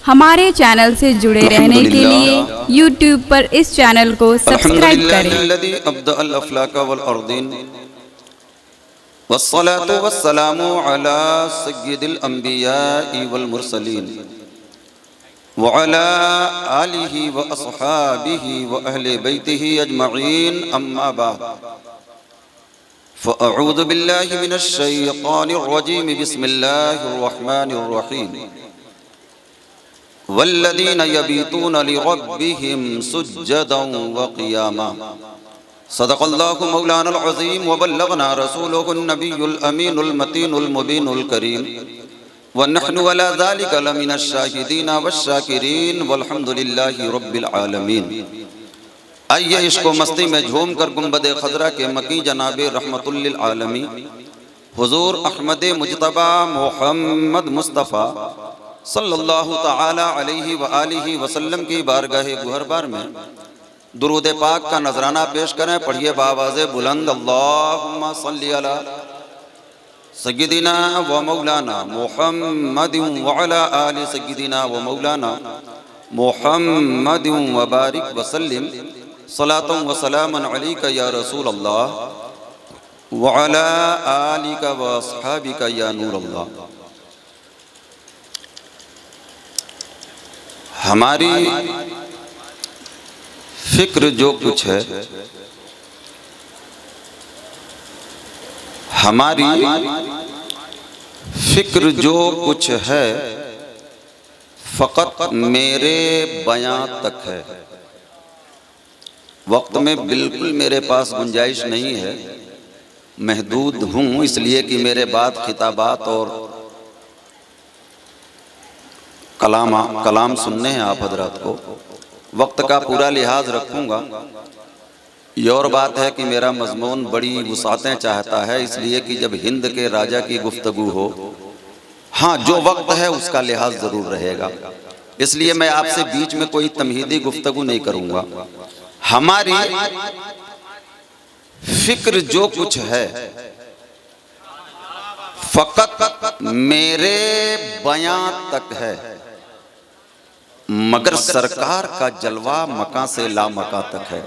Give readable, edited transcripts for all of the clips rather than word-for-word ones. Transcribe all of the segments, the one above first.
हमारे चैनल से जुड़े रहने के लिए YouTube पर इस चैनल को सब्सक्राइब करें। वस्सलातु वस्सलामु अला सय्यिदिल अंबिया वल मुरसलीन व अला आलिहि व अस्हाबिहि व अहले बैतिहि अजमईन अम्मा बाद फ़अऊज़ु बिल्लाहि मिनश शैतानिर रजीम बिस्मिल्लाहिर रहमानिर रहीम वल्लज़ीन यबीतून लिरब्बिहिम सुज्जदन व क़ियामा सदक़ल्लाहु मौलाना अज़ीम व बल्लगना रसूलुहुन नबियुल अमीनुल मतीनुल मुबीनुल करीम व नहनु अला ज़ालिका लमिनश शाहिदीन वश्शाकिरीन वल्हम्दुलिल्लाहि रब्बिल आलमीन। आइए इश्क़ व मस्ती में झूम कर गुंबद खज़रा के मकी जनाबे रहमतुल लिल आलमीन हुज़ूर अहमद मुज्तबा मुहम्मद मुस्तफ़ा सल्लल्लाहु तआला अलैहि व आलिहि वसल्लम की बारगाह गुहरबार में दुरूद पाक का नजराना पेश करें। पढ़िए बावाज़े बुलंद अल्लाहुम्मा सल्ली अला सय्यिदिना व मौलाना मुहम्मदिन व अला आलि सय्यिदिना व मौलाना मुहम्मदिन व बारिक व सल्लिम सलातन व सलामन अलैका या रसूल अल्लाह व अला आलिका व अस्हाबिका या नूर अल्लाह। हमारी फिक्र जो कुछ है, हमारी फिक्र जो कुछ है फ़कत मेरे बयां तक है। वक्त में बिल्कुल मेरे पास गुंजाइश नहीं है, महदूद हूँ, इसलिए कि मेरे बाद खिताबात और कलाम सुनने हैं आप हजरात को। वक्त का पूरा लिहाज रखूँगा। ये और बात है कि मेरा मज़मून बड़ी वुसातें चाहता है, इसलिए कि जब हिंद के राजा की गुफ्तगू हो, हाँ जो वक्त है उसका लिहाज ज़रूर रहेगा, इसलिए मैं आपसे बीच में कोई तमहीदी गुफ्तगू नहीं करूँगा। हमारी फिक्र जो कुछ है फ़कत मेरे बयां तक है, मगर सरकार का जलवा मकां से ला मकां तक है।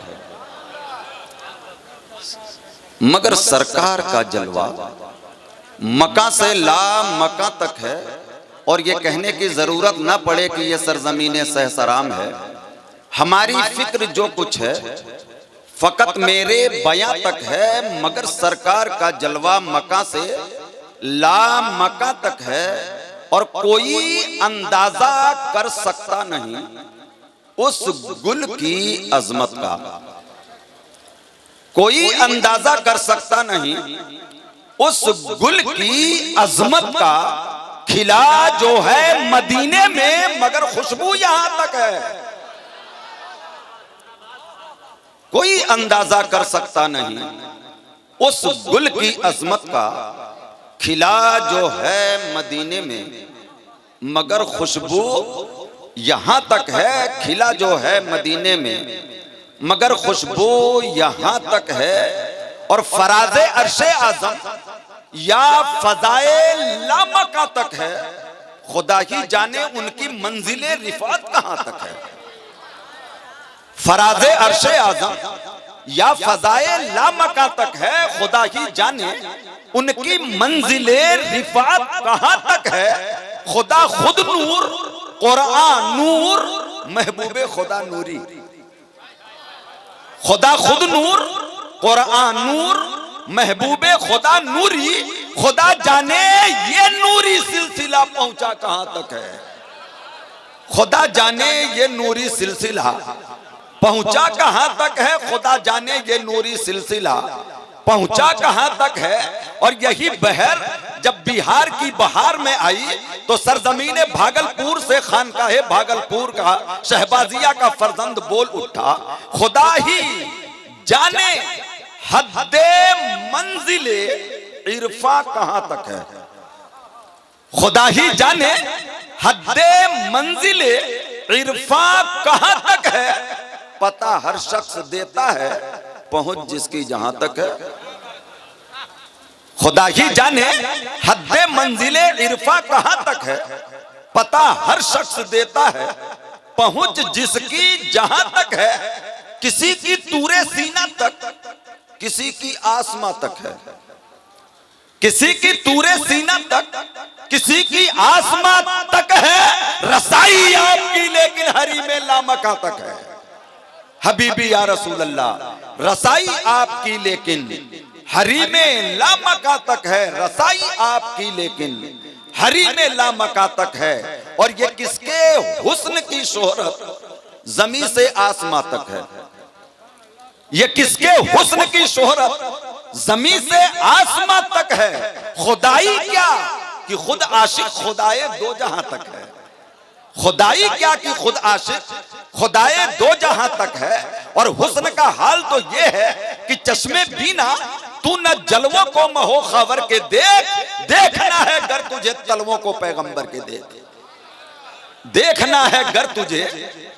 मगर सरकार का जलवा मकां से ला मकां तक है, और ये कहने की जरूरत ना पड़े कि ये सरजमीन सहसराम है। हमारी फिक्र जो कुछ है फकत मेरे बयां तक है, मगर सरकार का जलवा मकां से ला मकां तक है, और कोई अंदाजा कर सकता नहीं उस गुल की अजमत का। कोई अंदाजा कर सकता नहीं उस गुल की अजमत का। खिला जो है मदीने में, मगर खुशबू यहां तक है। कोई अंदाजा कर सकता नहीं उस गुल की अजमत का। खिला जो है मदीने में, मगर खुशबू यहां तक है। खिला जो है मदीने में, मगर खुशबू यहां तक है। और फराज़े अर्शे आज़म या फज़ाए लामका तक है, खुदा ही जाने उनकी मंजिले रिफात कहां तक है। फराज़े अर्शे आज़म या फज़ाए लामका तक है, खुदा ही जाने उनकी मंजिले रिफात कहां तक है। खुदा खुद नूर, कुरान नूर, महबूबे खुदा नूरी। खुदा खुद नूर, कुरान नूर, महबूबे खुदा नूरी। खुदा जाने ये नूरी सिलसिला पहुंचा कहां तक है। खुदा जाने ये नूरी सिलसिला पहुंचा कहां तक है। खुदा जाने ये नूरी सिलसिला पहुंचा कहां तक है। और यही बहर जब बिहार की बहार में आई, तो सरजमीन भागलपुर से खानकाहे भागलपुर का शहबाजिया का फर्जंद बोल उठा, खुदा ही जाने हद्दे मंजिले इरफा कहां तक है। खुदा ही जाने हद्दे मंजिले इरफा कहां तक है। पता हर शख्स देता है, पहुंच जिसकी जहां तक है। खुदा ही जाने हद्दे मंजिले इरफा कहां तक है। पता हर शख्स देता है, पहुंच जिसकी जहां तक है, किसी की तूरे सीना तक, किसी की आसमां तक है, किसी की तूरे सीना तक, किसी की आसमां तक है रसाई आपकी, लेकिन हरी में लामका तक है। हबीबी या रसूल अल्लाह, रसाई आपकी लेकिन हरी में लामका तक है, रसाई आपकी लेकिन हरी में लामका तक है। और ये किसके हुस्न की शोहरत जमी से आसमां तक है, ये किसके हुस्न की शोहरत जमी से आसमां तक है। खुदाई क्या कि खुद आशिक खुदाए दो जहां तक है, खुदाई क्या कि खुद आशिक खुदाए दो जहां तक है। और हुस्न का हाल तो ये है कि चश्मे बीना तू न जलवों को महो खबर के देख, देखना है गर तुझे तलवों को पैगंबर के देख, देखना है गर तुझे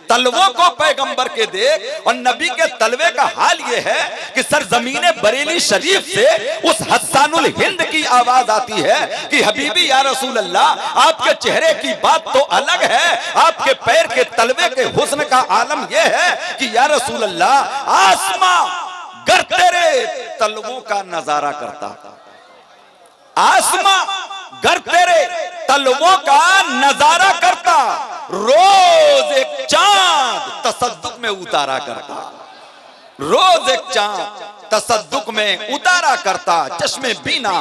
तलवों को पैगंबर के देख। और नबी के तलवे का हाल ये है कि सरजमीने बरेली शरीफ से उस हस्सानुल हिंद की आवाज आती है कि हबीबी या रसूल अल्लाह, आपके चेहरे की बात तो अलग है, आपके पैर के तलवे के हुस्न का आलम यह है कि या रसूल अल्लाह, आसमां गर तेरे तलवों का नजारा करता, आसमां गर तेरे तलवों का नजारा करता, रोज एक चांद तसद्दुक में उतारा करता, रोज एक चांद तसद्दुक में उतारा करता। चश्मे बीना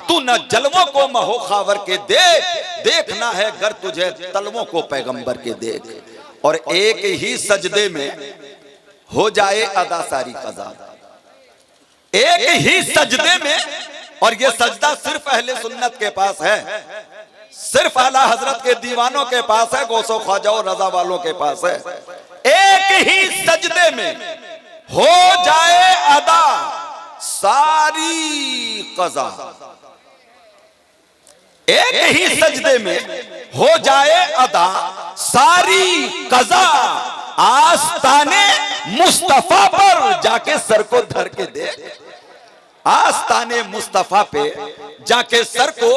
तू न जलवों को महो खावर के देख, देखना है गर तुझे तलवों को पैगंबर के देख। और एक ही सजदे में हो जाए अदा सारी कज़ा, एक ही सजदे में। और ये सजदा सिर्फ अहले सुन्नत के पास है, सिर्फ आला हजरत के दीवानों के पास है, गौसो ख्वाजा और रजा वालों के पास है। एक ही सजदे में हो जाए अदा सारी कज़ा, एक ही सजदे में हो जाए अदा सारी कज़ा। आस्ताने मुस्तफा पर जाके सर को धर के देख, आस्ताने मुस्तफा पे जाके सर को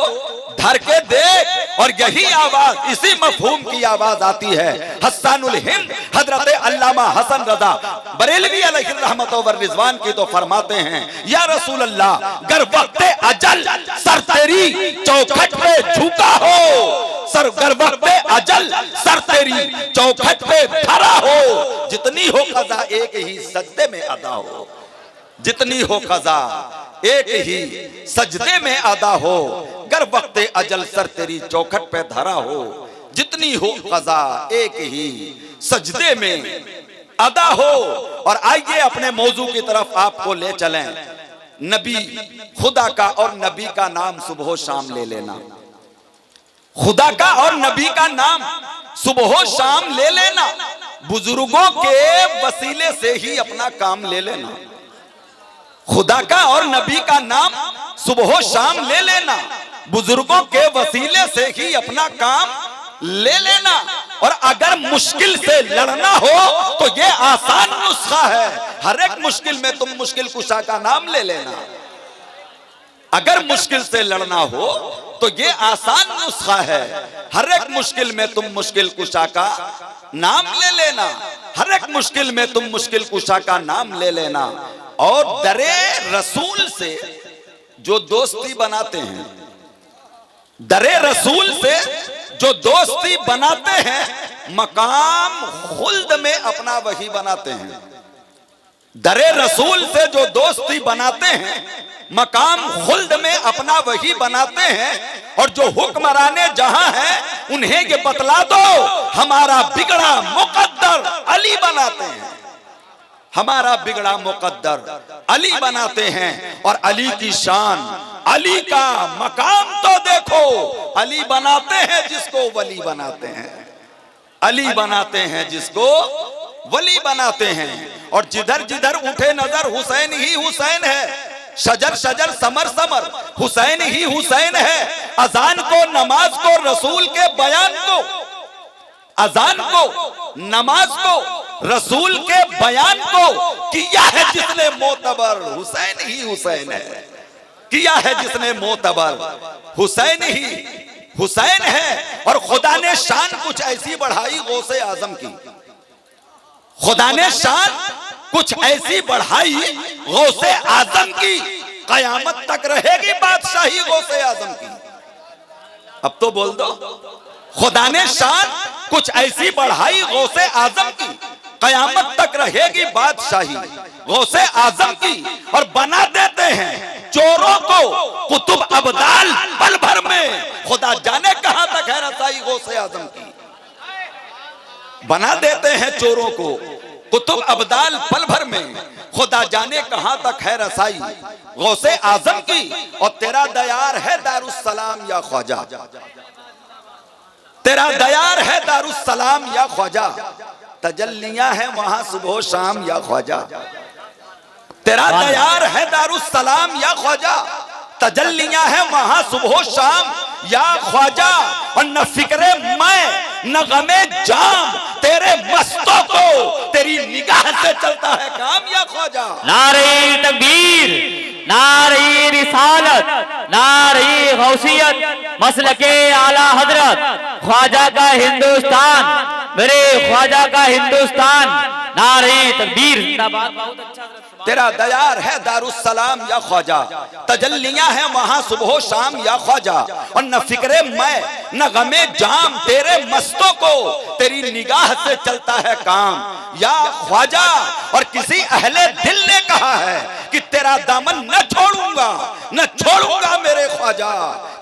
धर के देख। और यही आवाज, इसी मफहूम की आवाज आती है हस्सानुल हिंद हजरत अल्लामा हसन रजा बरेलवी अलैहि रहमत व रिजवान की। तो फरमाते हैं, या रसूल अल्लाह, गर वक्ते अजल सर तेरी चौखट पे झुका हो, सर गर वक्ते अजल सर तेरी चौखट पे धरा हो, जितनी हो कज़ा एक ही सजदे में अदा हो, जितनी हो कज़ा एक ही सजदे में अदा हो, गर वक्ते अजल सर तेरी चौखट पे धरा हो, जितनी हो कज़ा एक ही सजदे में अदा हो। और आइए अपने मौजू की तरफ आपको ले चलें। नबी खुदा का और नबी का नाम सुबह शाम ले लेना, खुदा का और नबी का नाम सुबह शाम ले लेना, बुजुर्गों के वसीले से ही अपना काम ले लेना, खुदा का और नबी का नाम सुबह शाम ले लेना, बुजुर्गों के वसीले से ही अपना काम ले लेना। और अगर मुश्किल से लड़ना हो तो ये आसान नुस्खा है, हर एक मुश्किल में तुम मुश्किल कुशा का नाम ले लेना। अगर मुश्किल से लड़ना हो तो ये आसान नुस्खा है, हर एक मुश्किल में तुम मुश्किल कुशा का नाम ले लेना, हर एक मुश्किल में तुम मुश्किल कुशा का नाम ले लेना। और दरे रसूल से जो दोस्ती बनाते हैं, दरे रसूल से जो दोस्ती बनाते हैं, मकाम खुल्द में अपना वही बनाते हैं। दरे रसूल से जो दोस्ती बनाते हैं, मकाम खुल्द में अपना वही बनाते हैं। और जो हुक्मराने जहां हैं उन्हें ये बतला दो, हमारा बिगड़ा मुकद्दर अली बनाते हैं, हमारा बिगड़ा मुकद्दर अली बनाते हैं। और अली की शान, अली का मकाम तो देखो, अली बनाते हैं जिसको वली बनाते हैं, अली बनाते हैं जिसको वली बनाते हैं। और जिधर जिधर उठे नजर हुसैन ही हुसैन है, शजर शजर समर समर हुसैन ही हुसैन है। अजान को, नमाज को, रसूल के बयान को, अजान को, नमाज को, रसूल के बयान को किया है जिसने मोतबर, हुसैन ही हुसैन है, किया है जिसने मोतबर, हुसैन ही हुसैन है और खुदा ने शान कुछ ऐसी बढ़ाई गौसे आजम की, खुदा ने शान कुछ ऐसी बढ़ाई गौसे आजम की, कयामत तक रहेगी बादशाही गौसे आजम की। अब तो बोल दो, खुदा ने शान कुछ ऐसी बढ़ाई गौसे आजम की, कयामत तक रहेगी बादशाही गौसे आजम की, और बना देते हैं चोरों को कुतुब अब्दाल पल भर में। खुदा जाने कहां तक है रसाई गौसे आजम की। बना देते हैं चोरों को कुतुब अब्दाल पल भर में, खुदा जाने कहां तक है रसाई गौसे आजम की। और तेरा दयार है दारुस्सलाम या ख्वाजा, तेरा दयार है दारुस्सलाम या ख्वाजा, तजल्लियां है वहां सुबह शाम या ख्वाजा। तेरा दयार है दारुस्सलाम या ख्वाजा, तजल्लियां है वहां सुबह शाम या ख्वाजा। और न फिक्रे मैं न गमे जाम, तेरे मस्तों को तेरी निगाह से चलता है काम या ख्वाजा। नारे तकबीर, नारे रिसालत, नारे गौसियत, मसलके आला हजरत, ख्वाजा का हिंदुस्तान, मेरे ख्वाजा का हिंदुस्तान, नारे तकबीर जिंदाबाद। बहुत अच्छा। तेरा दयार है दारुस्सलाम या ख्वाजा, तजल्लियां है वहां सुबह शाम या ख्वाजा। और न फिक्रे मैं न गमे जाम, तेरे मस्तों को तेरी निगाह से चलता है काम या ख्वाजा। और किसी अहले दिल ने कहा है कि तेरा दामन न छोड़ूंगा, न छोड़ूंगा मेरे ख्वाजा,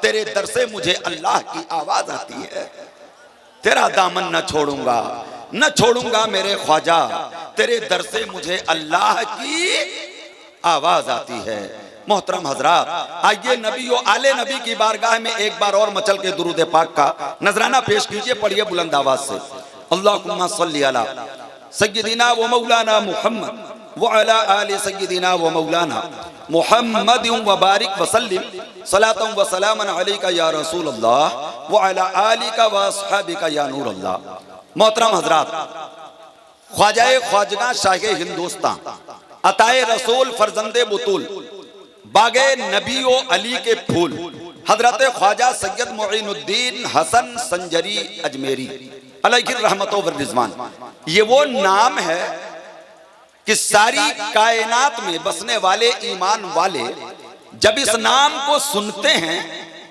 तेरे दर से मुझे अल्लाह की आवाज आती है। तेरा दामन न छोड़ूंगा, न छोड़ूंगा मेरे ख्वाजा, तेरे दर से मुझे अल्लाह की आवाज आती है। मोहतरम हजरात, आइए नबी और आले नबी की बारगाह में एक बार और मचल के दुरूद पाक का नजराना पेश कीजिए। पढ़िए बुलंद आवाज से, अल्लाहुम्मा सल्ली अला सय्यिदिना व मौलाना मुहम्मद व अला आलि सय्यिदिना व मौलाना मुहम्मद व बारिक व सल्लिम सलातन व सलामन अलैका या रसूल अल्लाह व अला आलिका व अस्हाबिका या नूर अल्लाह। मोहतरम हजरात, ख्वाजाए ख्वाजगा शाहे हिंदुस्तान, अताए रसूल फरजंदे बुतूल, बागे नबी ओ अली के फूल, हजरत ख्वाजा सैयद मुईनुद्दीन हसन संजरी अजमेरी अलैहि रहमतो व रिजवान। ये वो नाम है कि सारी कायनात में बसने वाले ईमान वाले जब इस नाम को सुनते हैं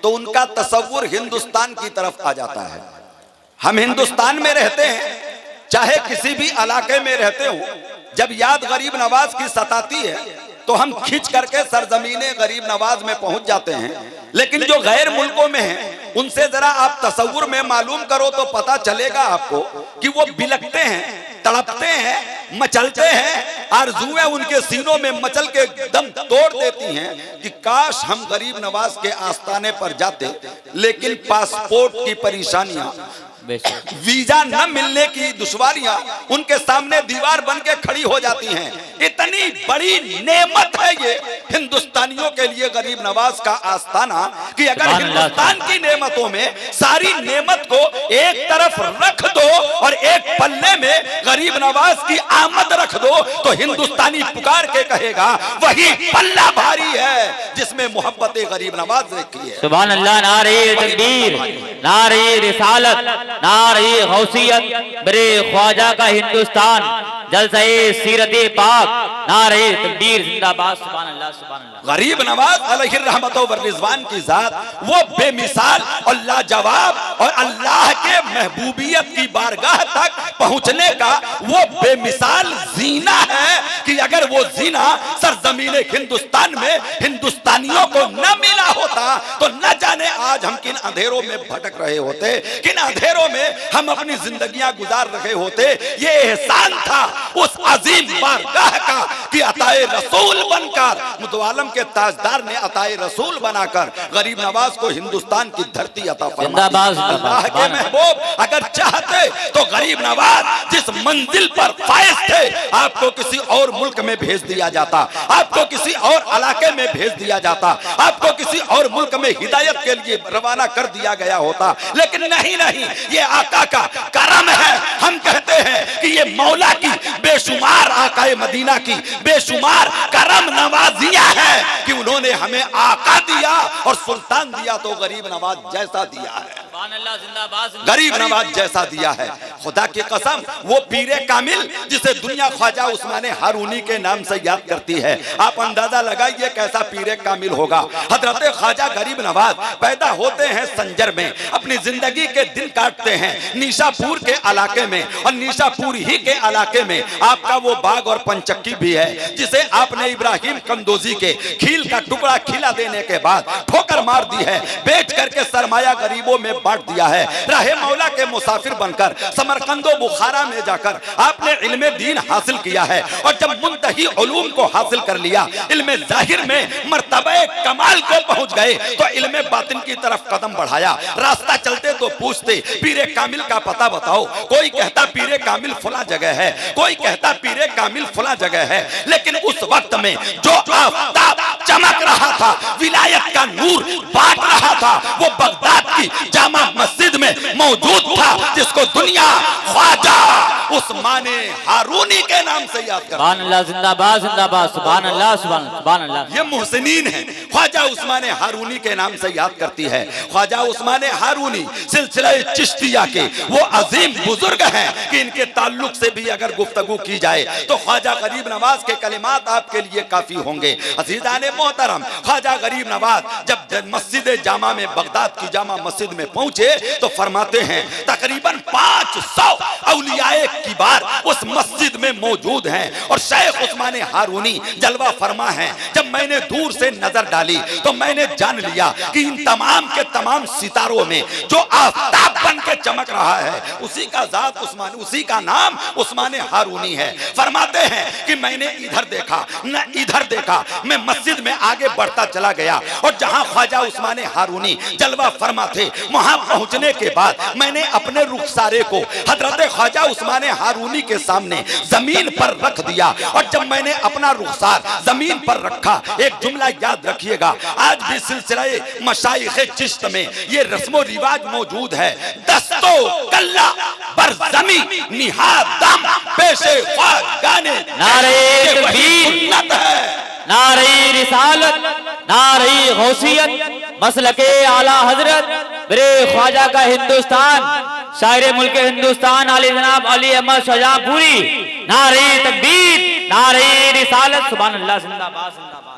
तो उनका तसव्वुर हिंदुस्तान की तरफ आ जाता है। हम हिंदुस्तान में रहते हैं, चाहे किसी भी इलाके में रहते हो, जब याद गरीब नवाज की सताती है तो हम खींच करके सरजमीने गरीब नवाज में पहुंच जाते हैं। लेकिन जो गैर मुल्कों में हैं, उनसे जरा आप तसव्वुर में मालूम करो तो पता चलेगा आपको कि वो बिलखते हैं, तड़पते हैं, मचलते हैं। आरज़ुएं उनके सीनों में मचल के दम तोड़ देती हैं कि काश हम गरीब नवाज के आस्थाने पर जाते, लेकिन पासपोर्ट की परेशानियां, वीजा न मिलने की दुश्वारियां उनके सामने दीवार बन के खड़ी हो जाती हैं। इतनी बड़ी नेमत है ये हिंदुस्तानियों के लिए गरीब नवाज का आस्थाना कि अगर हिंदुस्तान की नेमतों में सारी नेमत को एक तरफ रख दो और एक पल्ले में गरीब नवाज की आमद रख दो तो हिंदुस्तानी पुकार के कहेगा वही पल्ला भारी है जिसमें मोहब्बत गरीब नवाज रखी है। सुभान अल्लाह। नारे तकबीर, नारे रिसालत, नारे गौसियत, मेरे ख्वाजा का हिंदुस्तान, जलसे सीरत पाक, नारे तकबीर जिंदाबाद। सुभान अल्लाह, सुभान अल्लाह। गरीब नवाज अलैहि रहमतो व रिजवान की जात वो बेमिसाल और लाजवाब और अल्लाह के महबूबियत की बारगाह तक पहुंचने का वो बेमिसाल जीना है कि अगर वो जीना सरजमीने हिंदुस्तान में हिंदुस्तानियों को न मिला होता तो न जाने आज हम किन अंधेरों में भटक रहे होते, किन अंधेरों में हम अपनी जिंदगियां गुजार रहे होते। ये एहसान था उस अजीम बारगाह का कि अताए रसूल बनकर मुतवालम के ताजदार ने अताए रसूल बनाकर गरीब नवाज को हिंदुस्तान की धरती अता फरमाई। अल्लाह के महबूब अगर चाहते तो गरीब नवाज जिस मंजिल पर फायज थे आपको किसी और मुल्क में भेज दिया जाता, आपको किसी और इलाके में भेज दिया जाता, आपको किसी और मुल्क में हिदायत के लिए रवाना कर दिया गया होता। लेकिन नहीं, ये आका का करम है। हम कहते हैं कि ये मौला की बेशुमार आकाए मदीना की बेशुमार करम नवाजियां हैं कि उन्होंने हमें आका दिया और सुल्तान दिया तो गरीब नवाज जैसा दिया है, गरीब नवाज जैसा दिया है। खुदा की कसम वो पीरे कामिल जिसे दुनिया ख्वाजा उस्माने हारूनी के नाम से याद करती है, आप अंदाजा लगाइए कैसा पीरे कामिल होगा। हजरत ख्वाजा गरीब नवाज पैदा होते हैं संजर में, अपनी जिंदगी के दिन काटते हैं निशापुर के इलाके में, और निशापुर ही के इलाके में आपका वो बाग और पंचक्की भी है जिसे आपने इब्राहिम कंदोजी के खील का टुकड़ा खिला देने के बाद ठोकर मार दी है, बेच करके सरमाया गरीबों में बांट दिया है। राहे मौला के मुसाफिर बनकर समरकंदो बुखारा में जाकर आपने इल्मे दीन हासिल किया है, और जब मुंतही उलूम को हासिल कर लिया, इल्मे जाहिर में मर्तबे कमाल को पहुंच गए, तो इल्मे बातिन की तरफ कदम बढ़ाया। रास्ता चलते तो पूछते पीरे कामिल का पता बताओ, कोई कहता पीरे कामिल फला जगह है, कोई कहता पीरे कामिल फला जगह है। लेकिन उस वक्त में जो आफताब चमक रहा था, विलायत का नूर बांट रहा था, वो बगदाद की जामा मस्जिद में मौजूद था, जिसको दुनिया ख्वाजा उस्माने हारूनी के नाम से याद करती है। सुभान अल्लाह, जिंदाबाद जिंदाबाद, सुभान अल्लाह सुभान अल्लाह। ये मुहसिनीन है, ख्वाजा उस्माने हारूनी के नाम से याद करती है। ख्वाजा उस्माने हारूनी सिलसिला चिश्तिया के वो अजीम बुजुर्ग हैं कि इनके ताल्लुक से भी अगर गुफ्तगू की जाए तो ख्वाजा गरीब नवाज के कलिमात आपके लिए काफी होंगे। अज़ीज़ाने मोहतरम, ख्वाजा गरीब नवाज जब मस्जिद जामा में, बगदाद की जामा मस्जिद में पहुंचे तो फरमाते हैं तकरीबन 500 औलियाए किबार उस मस्जिद में मौजूद हैं, और शेख उस्माने हारूनी जलवा फरमा हैं। जब मैंने दूर से नजर डाली तो मैंने जान लिया कि इन तमाम के तमाम सितारों में जो आफताब बन के चमक रहा है उसी का जात उस्मान, उसी का नाम उस्माने हारूनी है। फरमाते हैं कि मैंने इधर देखा न इधर देखा, मैं मस्जिद में आगे बढ़ता चला गया, और जहां ख्वाजा उस्माने हारूनी जलवा फरमा थे वहां पहुंचने के बाद मैंने अपने रुखसारे को हजरत ख्वाजा उस्माने हारूनी के सामने जमीन पर रख दिया, और जब मैंने अपना रुखसार जमीन पर रखा, एक जुमला याद रखिएगा, आज भी सिलसिला मशाइख चिश्त में ये रस्मो रिवाज मौजूद है, दस्तो कल्ला बर जमी निहादम पेशे ख्वागाने नारे तकबीर, नारे रिसालत, नारे गौसियत, मसलके आला हजरत मेरे ख्वाजा का हिंदुस्तान, शायर मुल्क हिंदुस्तान आली जनाब अली अहमद शाहजहांपुरी, नारे तकबीर, नारे रिसालत, सुभान अल्लाह, जिंदाबाद जिंदाबाद।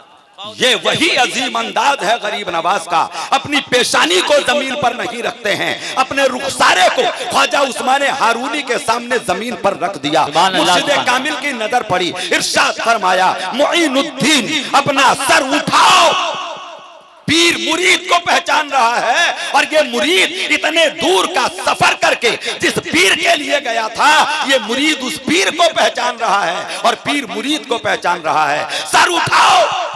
ये वही अजीम अंदाज है गरीब नवाज का, अपनी पेशानी को जमीन पर नहीं रखते हैं, अपने रुखसारे को ख्वाजा उस्माने हारूनी के सामने जमीन पर रख दिया। मुर्शिद कामिल की नजर पड़ी, इरशाद फरमाया मुईनुद्दीन अपना सर उठाओ। पीर मुरीद को पहचान रहा है, और ये मुरीद इतने दूर का सफर करके जिस पीर के लिए गया था, ये मुरीद उस पीर को पहचान रहा है और पीर मुरीद को पहचान रहा है। सर उठाओ।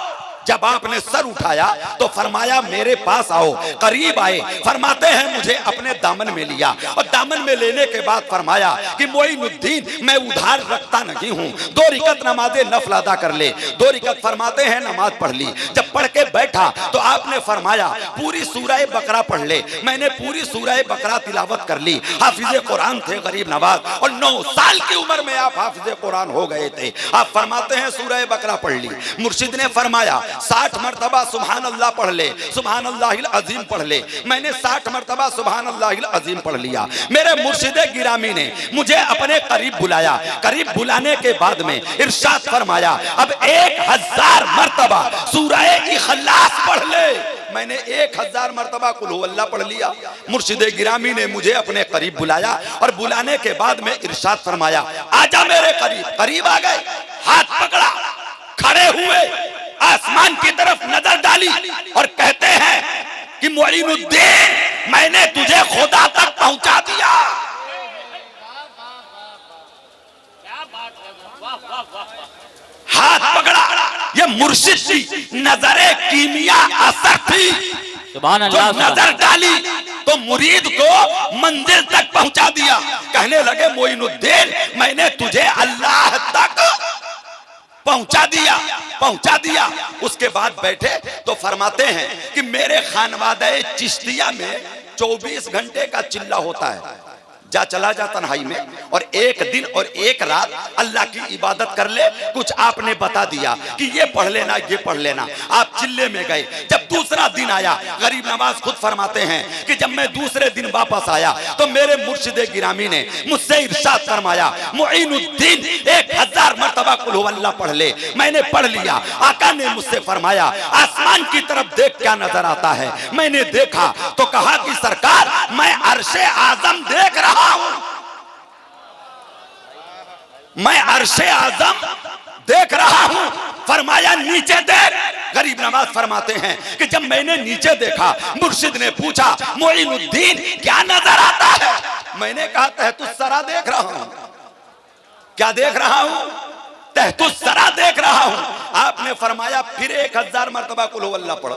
जब आपने सर उठाया तो फरमाया मेरे पास आओ। करीब आए, फरमाते हैं मुझे अपने दामन में लिया, और दामन में लेने के बाद फरमाया कि मोइनुद्दीन मैं उधार रखता नहीं हूँ, 2 रिकत नमाज़े नफल अदा कर ले। 2 रिकत फरमाते हैं नमाज पढ़ ली। जब पढ़ के बैठा तो आपने फरमाया पूरी सूरह बकरा पढ़ ले। मैंने पूरी सूरह बकरा तिलावत कर ली। हाफिज़े कुरान थे गरीब नवाज, और 9 साल की उम्र में आप हाफिज़े कुरान हो गए थे। आप फरमाते हैं सूरह बकरा पढ़ ली। मुर्शिद ने फरमाया 60 मरतबा सुभान अल्लाह पढ़ ले, सुभान अल्लाहिल अजीम पढ़ ले। मैंने 60 मरतबा सुभान अल्लाहिल अजीम पढ़ लिया। मेरे मुर्शिदे गिरामी ने मुझे अपने करीब बुलाया। करीब बुलाने के बाद में इरशाद फरमाया अब 1000 मरतबा सूरह इखलास पढ़ ले। मैंने 1000 मरतबा कुल हु अल्लाह पढ़ लिया। मुर्शिदे गिरामी ने मुझे अपने करीब बुलाया, और बुलाने के बाद में इरशाद फरमाया आजा मेरे करीब। करीब आ गए, हाथ पकड़ा, खड़े हुए, आसमान की तरफ नजर डाली, और कहते हैं कि मोइनुद्दीन मैंने तुझे खुदा तक पहुंचा दिया। हाथ पकड़ा, ये मुर्शिद की नजरे कीमिया असर थी। सुभान अल्लाह। जो नजर डाली तो मुरीद को मंजिल तक पहुंचा दिया। कहने लगे मोइनुद्दीन मैंने तुझे अल्लाह तक पहुंचा दिया, पहुंचा दिया। उसके बाद बैठे तो फरमाते हैं कि मेरे खानवादे चिश्तिया में 24 घंटे का चिल्ला होता है। जा चला जा तन्हाई में और एक दिन और एक रात अल्लाह की इबादत कर ले। कुछ आपने बता दिया कि ये पढ़ लेना ये पढ़ लेना, आप चिल्ले में गए। जब दूसरा दिन आया, गरीब नवाज खुद फरमाते हैं कि जब मैं दूसरे दिन वापस आया तो मेरे मुर्शिदे गिरामी ने मुझसे इरशाद फरमाया, मुईनुद्दीन 1000 मर्तबा कुल हु अल्लाह पढ़ ले। मैंने पढ़ लिया। आका ने मुझसे फरमाया, आसमान की तरफ देख क्या नजर आता है। मैंने देखा तो कहा कि सरकार मैं अर्शे आजम देख रहा हूं, मैं अर्शे आजम देख रहा हूं। फरमाया नीचे देख। गरीब नवाज फरमाते हैं कि जब मैंने नीचे देखा, मुर्शिद ने पूछा, मोइनुद्दीन क्या नजर आता है। मैंने कहा तहतुस्सरा देख रहा हूं। क्या देख रहा हूं? तहतुस्सरा देख रहा हूं। आपने फरमाया फिर 1000 मर्तबा कुल हु अल्लाह पढ़ो।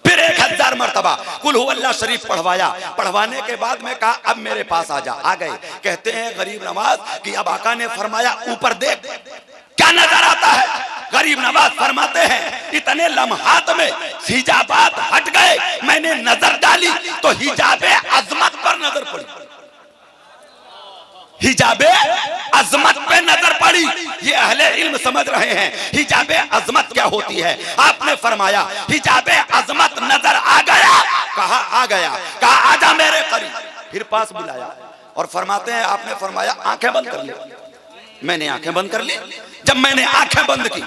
फिर 1000 मर्तबा कुल हु अल्लाह शरीफ पढ़वाया। पढ़वाने के बाद मैं कहा अब मेरे पास आ जा। आ गए। कहते हैं गरीब नवाज कि अब आका ने फरमाया ऊपर देख क्या नजर आता है। गरीब नवाज फरमाते हैं इतने लम्हात में हिजाबात हट गए। मैंने नजर डाली तो हिजाबे अजमत पर नजर पड़ी। हिजाबे अजमत पे नजर पड़ी। ये अहले इल्म समझ रहे हैं हिजाबे अजमत क्या होती है। आपने फरमाया हिजाबे अजमत नजर आ गया। कहा आ गया। कहा आजा मेरे करीब। फिर पास बुलाया और फरमाते हैं आपने फरमाया आंखें बंद कर ले। मैंने आंखें बंद कर ली। जब मैंने आंखें बंद की,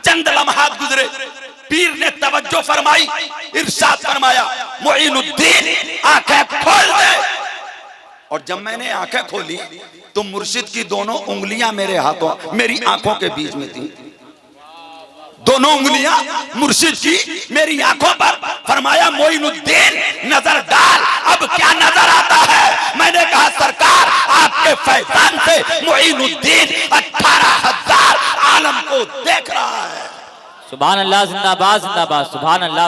चंद लम्हात गुजरे, पीर ने तवज्जो फरमाई, इरशाद फरमाया मोइनुद्दीन आंखें खोल दे। और जब मैंने आंखें खोली तो मुर्शिद की दोनों उंगलियां मेरे हाथों, मेरी आंखों के बीच में थी। दोनों उंगलियां मुर्शिद की मेरी आंखों पर। फरमाया मोइनुद्दीन नजर डाल, अब क्या नजर आता है। मैंने कहा सरकार आपके फैजान से मोइनुद्दीन 18,000 आलम को देख रहा है। सुभान अल्लाह, जिंदाबाद जिंदाबाद, सुभान अल्लाह।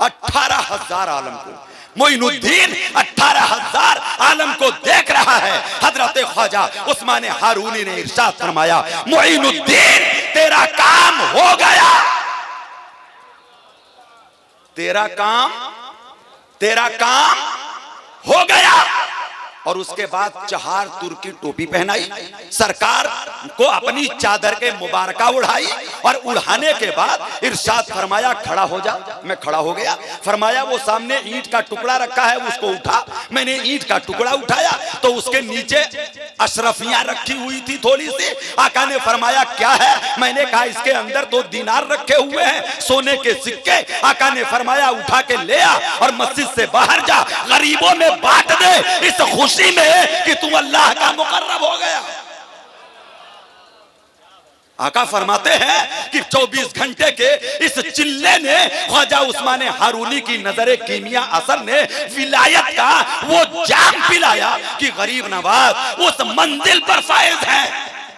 18,000 आलम को मोइनुद्दीन 18,000 आलम को देख रहा है। हजरत ख्वाजा उस्मान हारूनी ने इरशाद फरमाया मोइनुद्दीन तेरा काम हो गया। तेरा काम हो गया। और उसके बाद चहार तुर्की टोपी पहनाई, सरकार को अपनी चादर के मुबारका उड़ाई और उड़ाने के बाद इरशाद फरमाया खड़ा हो जा। मैं खड़ा हो गया। फरमाया वो सामने ईंट का टुकड़ा रखा है उसको उठा। मैंने ईंट का टुकड़ा उठाया तो उसके नीचे अशरफियां रखी हुई थी थोड़ी सी। आका ने फरमाया क्या है। मैंने कहा इसके अंदर 2 दीनार रखे हुए हैं, सोने के सिक्के। आका ने फरमाया उठा के ले आ और मस्जिद से बाहर जा, गरीबों में बांट दे इस खुशी में कि तू अल्लाह का मुकर्रब हो गया। आका फरमाते हैं कि 24 घंटे के इस चिल्ले ने ख्वाजा उस्मान हारूनी की नजरे कीमिया असर ने विलायत का वो जाम पिलाया कि गरीब नवाज उस मंजिल पर फायज है,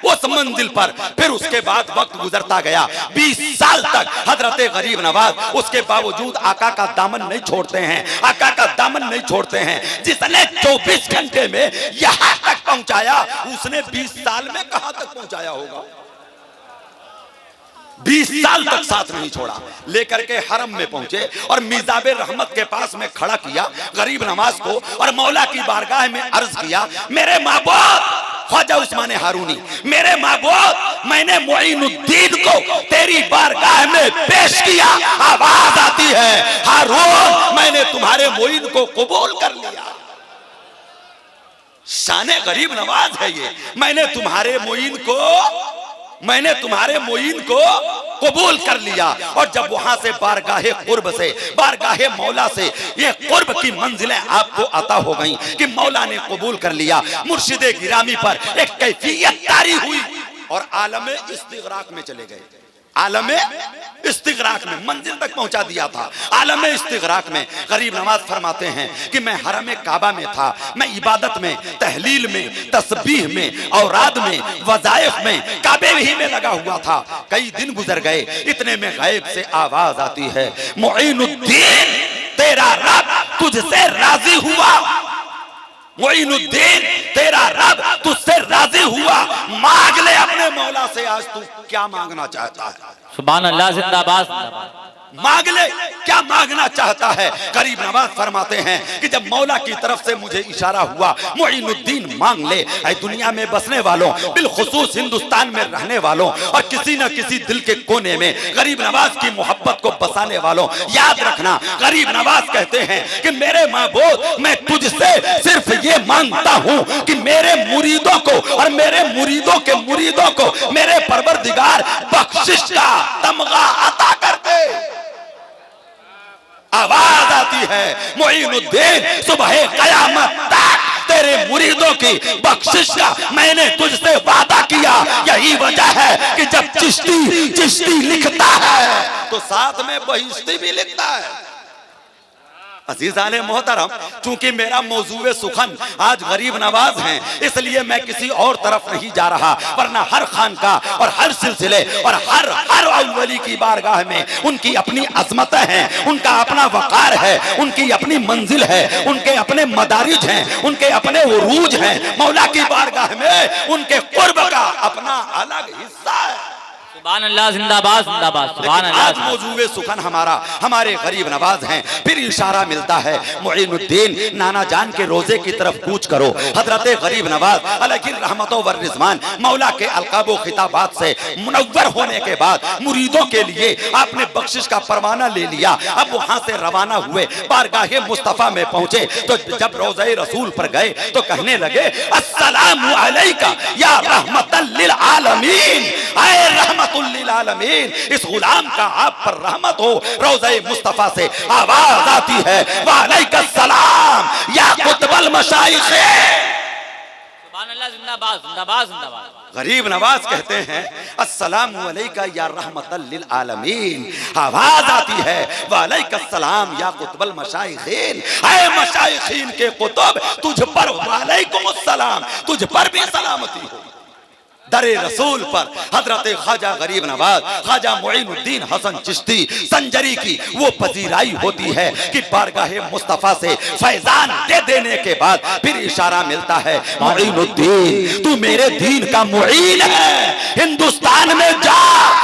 उस मंजिल पर। फिर उसके बाद वक्त गुजरता गया, 20 साल तक हजरत गरीब नवाज उसके बावजूद आका का दामन नहीं छोड़ते हैं। आका का दामन नहीं छोड़ते हैं। जिसने 24 घंटे में यहां तक पहुंचाया उसने 20 साल में कहां तक पहुंचाया होगा। 20 साल तक साथ नहीं छोड़ा। लेकर के हरम में पहुंचे और मिजाबे रहमत के पास में खड़ा किया गरीब नवाज को और मौला की बारगाह में अर्ज किया मेरे महबूब ख्वाजा उस्मान हारूनी, मेरे महबूब मैंने मोइनुद्दीन को तेरी बारगाह में पेश किया। आवाज आती है हारून मैंने तुम्हारे मोइन को कबूल कर लिया। शाने गरीब नवाज है ये। मैंने तुम्हारे मोइन को कबूल कर लिया। और जब वहां से बारगाहे कुर्ब से, बारगाहे मौला से ये कुर्ब की मंजिलें आपको अता हो गई कि मौला ने कबूल कर लिया। मुर्शिदे गिरामी पर एक कैफियत तारी हुई और आलमे इस्तिगराक में चले गए। आलमे इस्तिगराक में मंजिल तक पहुंचा दिया था। आलमे इस्तिगराक में गरीब नवाज फरमाते हैं कि मैं हरम काबा में था। मैं इबादत में, तहलील में, तस्बीह में, औराद में, वज़ाइफ में, काबे ही में लगा हुआ था। कई दिन गुजर गए। इतने में गैब से आवाज आती है मोइनुद्दीन तेरा रब तुझसे राजी हुआ। मोइनुद्दीन तेरा रब तुझसे राजी हुआ। मांग ले अपने मौला से, आज तू क्या मांगना चाहता है। सुभान अल्लाह, जिंदाबाद जिंदाबाद। मांग ले, क्या मांगना चाहता है? गरीब नवाज फरमाते हैं कि जब मौला की तरफ से मुझे इशारा हुआ मुईनुद्दीन मांग ले, ऐ दुनिया में बसने वालों, बिलखुसूस हिंदुस्तान में रहने वालों और किसी न किसी दिल के कोने में गरीब नवाज की मोहब्बत को बसाने वालों, याद रखना गरीब नवाज कहते हैं कि मेरे महबूब, मैं तुझसे सिर्फ ये मांगता हूँ कि मेरे मुरीदों को और मेरे मुरीदों के मुरीदों को मेरे परवरदिगार बख्शिश का तमगा अता कर दे। आवाज आती है मुईनुद्दीन, सुबह कयामत तक तेरे मुरीदों की बख्शिश का मैंने तुझसे वादा किया। यही वजह है कि जब चिश्ती लिखता है तो साथ में बहिश्ती भी लिखता है। अजीजाने मोहतरम, चूंकि मेरा मौजूए सुखन आज गरीब नवाज हैं, इसलिए मैं किसी और तरफ नहीं जा रहा, वरना हर खानका और हर सिलसिले और हर औली की बारगाह में उनकी अपनी अजमत है, उनका अपना वकार है, उनकी अपनी मंजिल है, उनके अपने मदारिज हैं, उनके अपने उरूज हैं। मौला की बारगाह में उनके कुर्ब का अपना अलग हिस्सा है। सुभान अल्लाह, जिंदाबाद जिंदाबाद, सुभान अल्लाह। आज मौजूए सुखन हमारे गरीब नवाज हैं। फिर इशारा मिलता है मुईनुद्दीन, नाना जान के रोजे की तरफ कूच करो। हजरत गरीब नवाज अलैहि रहमतो व रिजवान मौला के अलकाबो खिताबात से मुनव्वर होने के बाद मुरीदों के लिए आपने बख्शिश का परवाना ले लिया। अब वहां से रवाना हुए, बारगाहे मुस्तफा में पहुंचे तो जब रोज़े रसूल पर गए तो कहने लगे अस्सलामु अलैका या रहमतल लिल आलमीन, ऐ रहमतुल लिल आलमीन, इस गुलाम का आप पर रहमत हो। रोज़े मुस्तफा से आवाज आती है वालेकुम सलाम या कुतुबल मशाइख। सुभान अल्लाह, जिंदाबाद जिंदाबाद जिंदाबाद। गरीब नवाज कहते हैं अस्सलामु अलैका या रहमतल लिल आलमीन। आवाज आती है वालेकुम सलाम या कुतुबल मशाइखीन, ऐ मशाइखीन के कुतुब, तुझ पर वालेकुम सलाम, तुझ पर भी सलामती हो। दरे रसूल पर हजरत ख्वाजा गरीब नवाज ख्वाजा मुईनुद्दीन हसन चिश्ती संजरी की वो पजीराई होती है कि बारगाहे मुस्तफा से फैजान दे देने के बाद फिर इशारा मिलता है मुईनुद्दीन, तू मेरे दीन का मुईन है, हिंदुस्तान में जा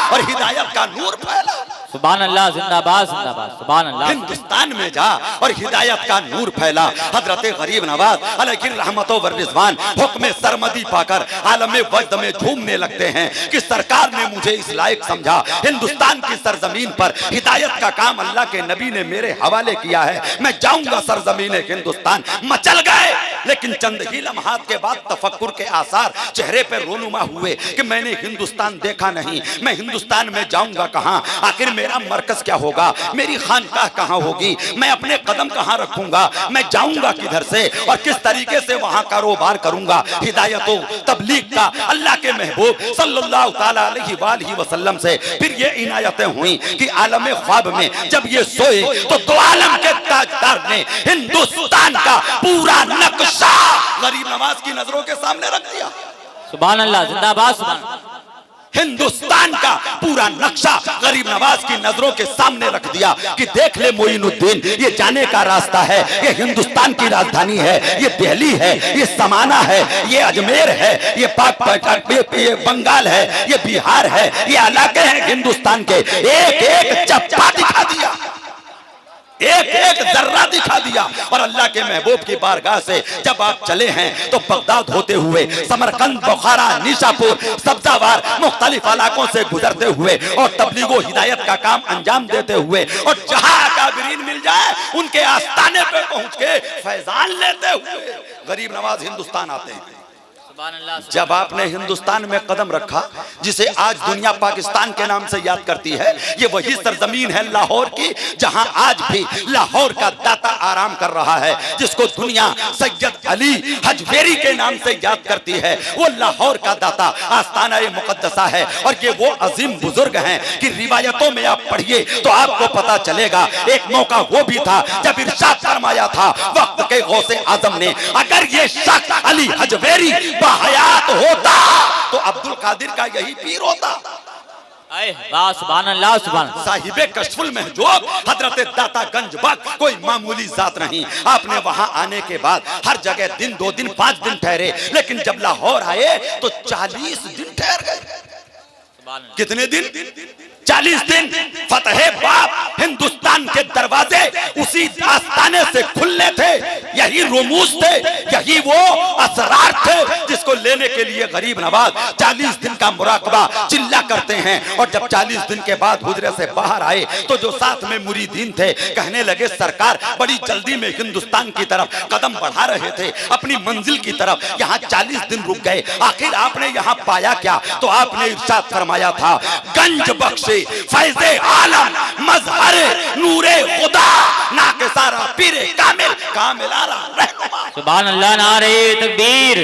और हिदायत का नूर फैला। सुभान अल्लाह, जिंदाबाद जिंदाबाद, सुभान अल्लाह। हिंदुस्तान में जा और हिदायत का नूर फैला। हजरत गरीब नवाज अलैहि रहमतो व रिजवान हुक्म सरमदी पाकर आलम वजद में झूमने लगते हैं कि सरकार ने मुझे इस लायक समझा, हिंदुस्तान की सरजमीन पर हिदायत का काम अल्लाह के नबी ने मेरे हवाले किया है, मैं जाऊंगा सरजमीन हिंदुस्तान। मचल गए, लेकिन चंद ही लम्हात के बाद तफक्कुर के आसार चेहरे पर रोनुमा हुए कि मैंने हिंदुस्तान देखा नहीं, मैं हिंदुस्तान में जाऊंगा कहां, आखिर मेरा मरकज क्या होगा, मेरी खानकाह कहां होगी, मैं अपने कदम कहां रखूंगा, मैं जाऊंगा किधर से और किस तरीके से वहां कारोबार करूंगा। हिदायत तबलीग का अल्लाह के महबूब सल्लल्लाहु ताला अलैहि वसल्लम से फिर ये इनायतें हुई कि आलम ख्वाब में जब ये सोए तो दो आलम के ताजदार ने हिंदुस्तान का पूरा नक्शा गरीब नवाज की नजरों के सामने रख दिया। सुभान अल्लाह, जिंदाबाद सुभान। हिंदुस्तान का पूरा नक्शा गरीब नवाज की नजरों के सामने रख दिया कि देख ले मुईनुद्दीन, ये जाने का रास्ता है, ये हिंदुस्तान की राजधानी है, ये दिल्ली है, ये समाना है, ये अजमेर है, ये ये बंगाल है, ये बिहार है, ये इलाके हैं हिंदुस्तान के। एक एक चप्पा दिखा दिया, एक एक जर्रा दिखा दिया। और अल्लाह के महबूब की बारगाह से जब आप चले हैं तो बगदाद होते हुए समरकंद, बुखारा, निशापुर, सब्जावार मुख्तलिफ इलाकों से गुजरते हुए और तबलीगो हिदायत का काम अंजाम देते हुए और जहां अकाबरीन मिल जाए उनके आस्थाने पे पहुंच के फैजान लेते हुए गरीब नवाज हिंदुस्तान आते हैं। जब आपने हिंदुस्तान में कदम रखा, जिसे आज दुनिया पाकिस्तान के नाम से याद करती है, ये वही सरजमीन है लाहौर की जहां आज भी लाहौर का दाता आराम कर रहा है, जिसको दुनिया सैयद अली हजवेरी के नाम से याद करती है। वो लाहौर का दाता आस्ताना मुकद्दसा है और ये वो अजीम बुजुर्ग हैं कि रिवायतों में आप पढ़िए तो आपको पता चलेगा। एक मौका वो भी था जब इरशाद फरमाया था वक्त के गौसे आजम ने, अगर ये शख्स अली हजवेरी हयात होता तो अब्दुल कादिर का यही पीर होता। साहिबे कश्फुल महजूब हजरत दाता गंज बख्श कोई मामूली जात नहीं। आपने वहां आने के बाद हर जगह दिन, 2 दिन, 5 दिन ठहरे, लेकिन जब लाहौर आए तो 40 दिन ठहर गए। कितने दिन? 40 दिन फतेह बाप हिंदुस्तान के दरवाजे उसी आस्ताने से खुलने थे। यही रुमूज थे, यही वो असरार थे जिसको लेने के लिए गरीब नवाज 40 दिन का मुराकबा चिल्ला करते हैं। और जब 40 दिन के बाद हुजरे से बाहर आए तो जो साथ में मुरीदीन थे कहने लगे सरकार बड़ी जल्दी में हिंदुस्तान की तरफ कदम बढ़ा रहे थे, अपनी मंजिल की तरफ, यहाँ 40 दिन रुक गए, आखिर आपने यहाँ पाया क्या? तो आपने इरशाद फरमाया था, गंज बख्शे फैज़े आलम मज़हरे नूरे खुदा ना के सारा पीरे कामिल कामिलारा रहनुमा। सुभान अल्लाह। नारे तकबीर,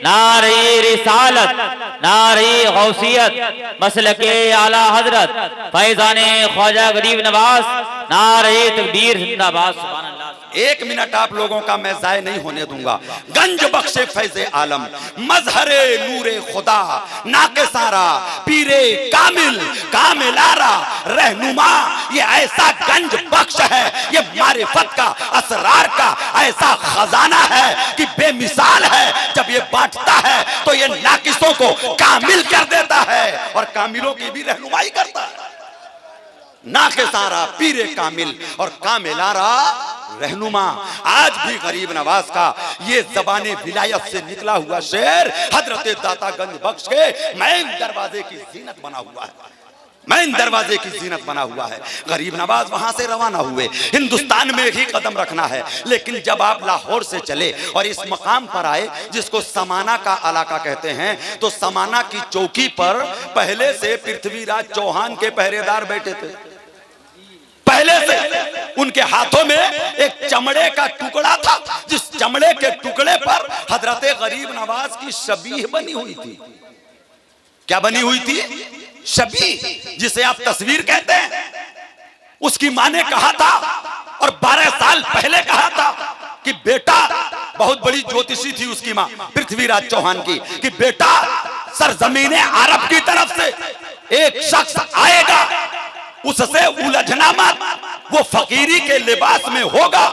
नारे रिसालत, नारे गौसियत, मसलके आला हजरत फैजाने ख्वाजा गरीब नवाज, नारे तकबीर जिंदाबाद। सुभान अल्लाह। 1 मिनट आप लोगों का मैं जाय नहीं होने दूंगा। गंज बख्शे फैज़े आलम मज़हरे नूरे खुदा नाके सारा पीरे कामिल कामिलारा रहनुमा। ये ऐसा गंज बख्श है, ये मारिफत का असरार का ऐसा खजाना है कि बेमिसाल है। जब ये बांटता है तो ये नाकिसों को कामिल कर देता है और कामिलों की भी रहनुमाई करता है। नाके सारा पीरे कामिल और कामिलारा रहनुमा। आज भी गरीब नवाज का ये जबाने विलायत से निकला हुआ शेर हजरत दाता गंज बख्श के मैन दरवाजे की जीनत बना हुआ है, मैन दरवाजे की जीनत बना हुआ है। गरीब नवाज वहां से रवाना हुए, हिंदुस्तान में ही कदम रखना है। लेकिन जब आप लाहौर से चले और इस मकाम पर आए जिसको समाना का इलाका कहते हैं, तो समाना की चौकी पर पहले से पृथ्वीराज चौहान के पहरेदार बैठे थे। पहले से उनके हाथों में एक चमड़े का टुकड़ा था, जिस चमड़े के टुकड़े पर हजरत गरीब नवाज की शबीह बनी हुई थी। क्या बनी हुई थी? शबीह, जिसे आप तस्वीर कहते हैं। उसकी मां ने कहा था और 12 साल पहले कहा था कि बेटा, बहुत बड़ी ज्योतिषी थी उसकी मां पृथ्वीराज चौहान की, कि बेटा सरजमीन अरब की तरफ से एक शख्स आएगा, उससे उलझना मत, वो फकीरी के लिबास में होगा,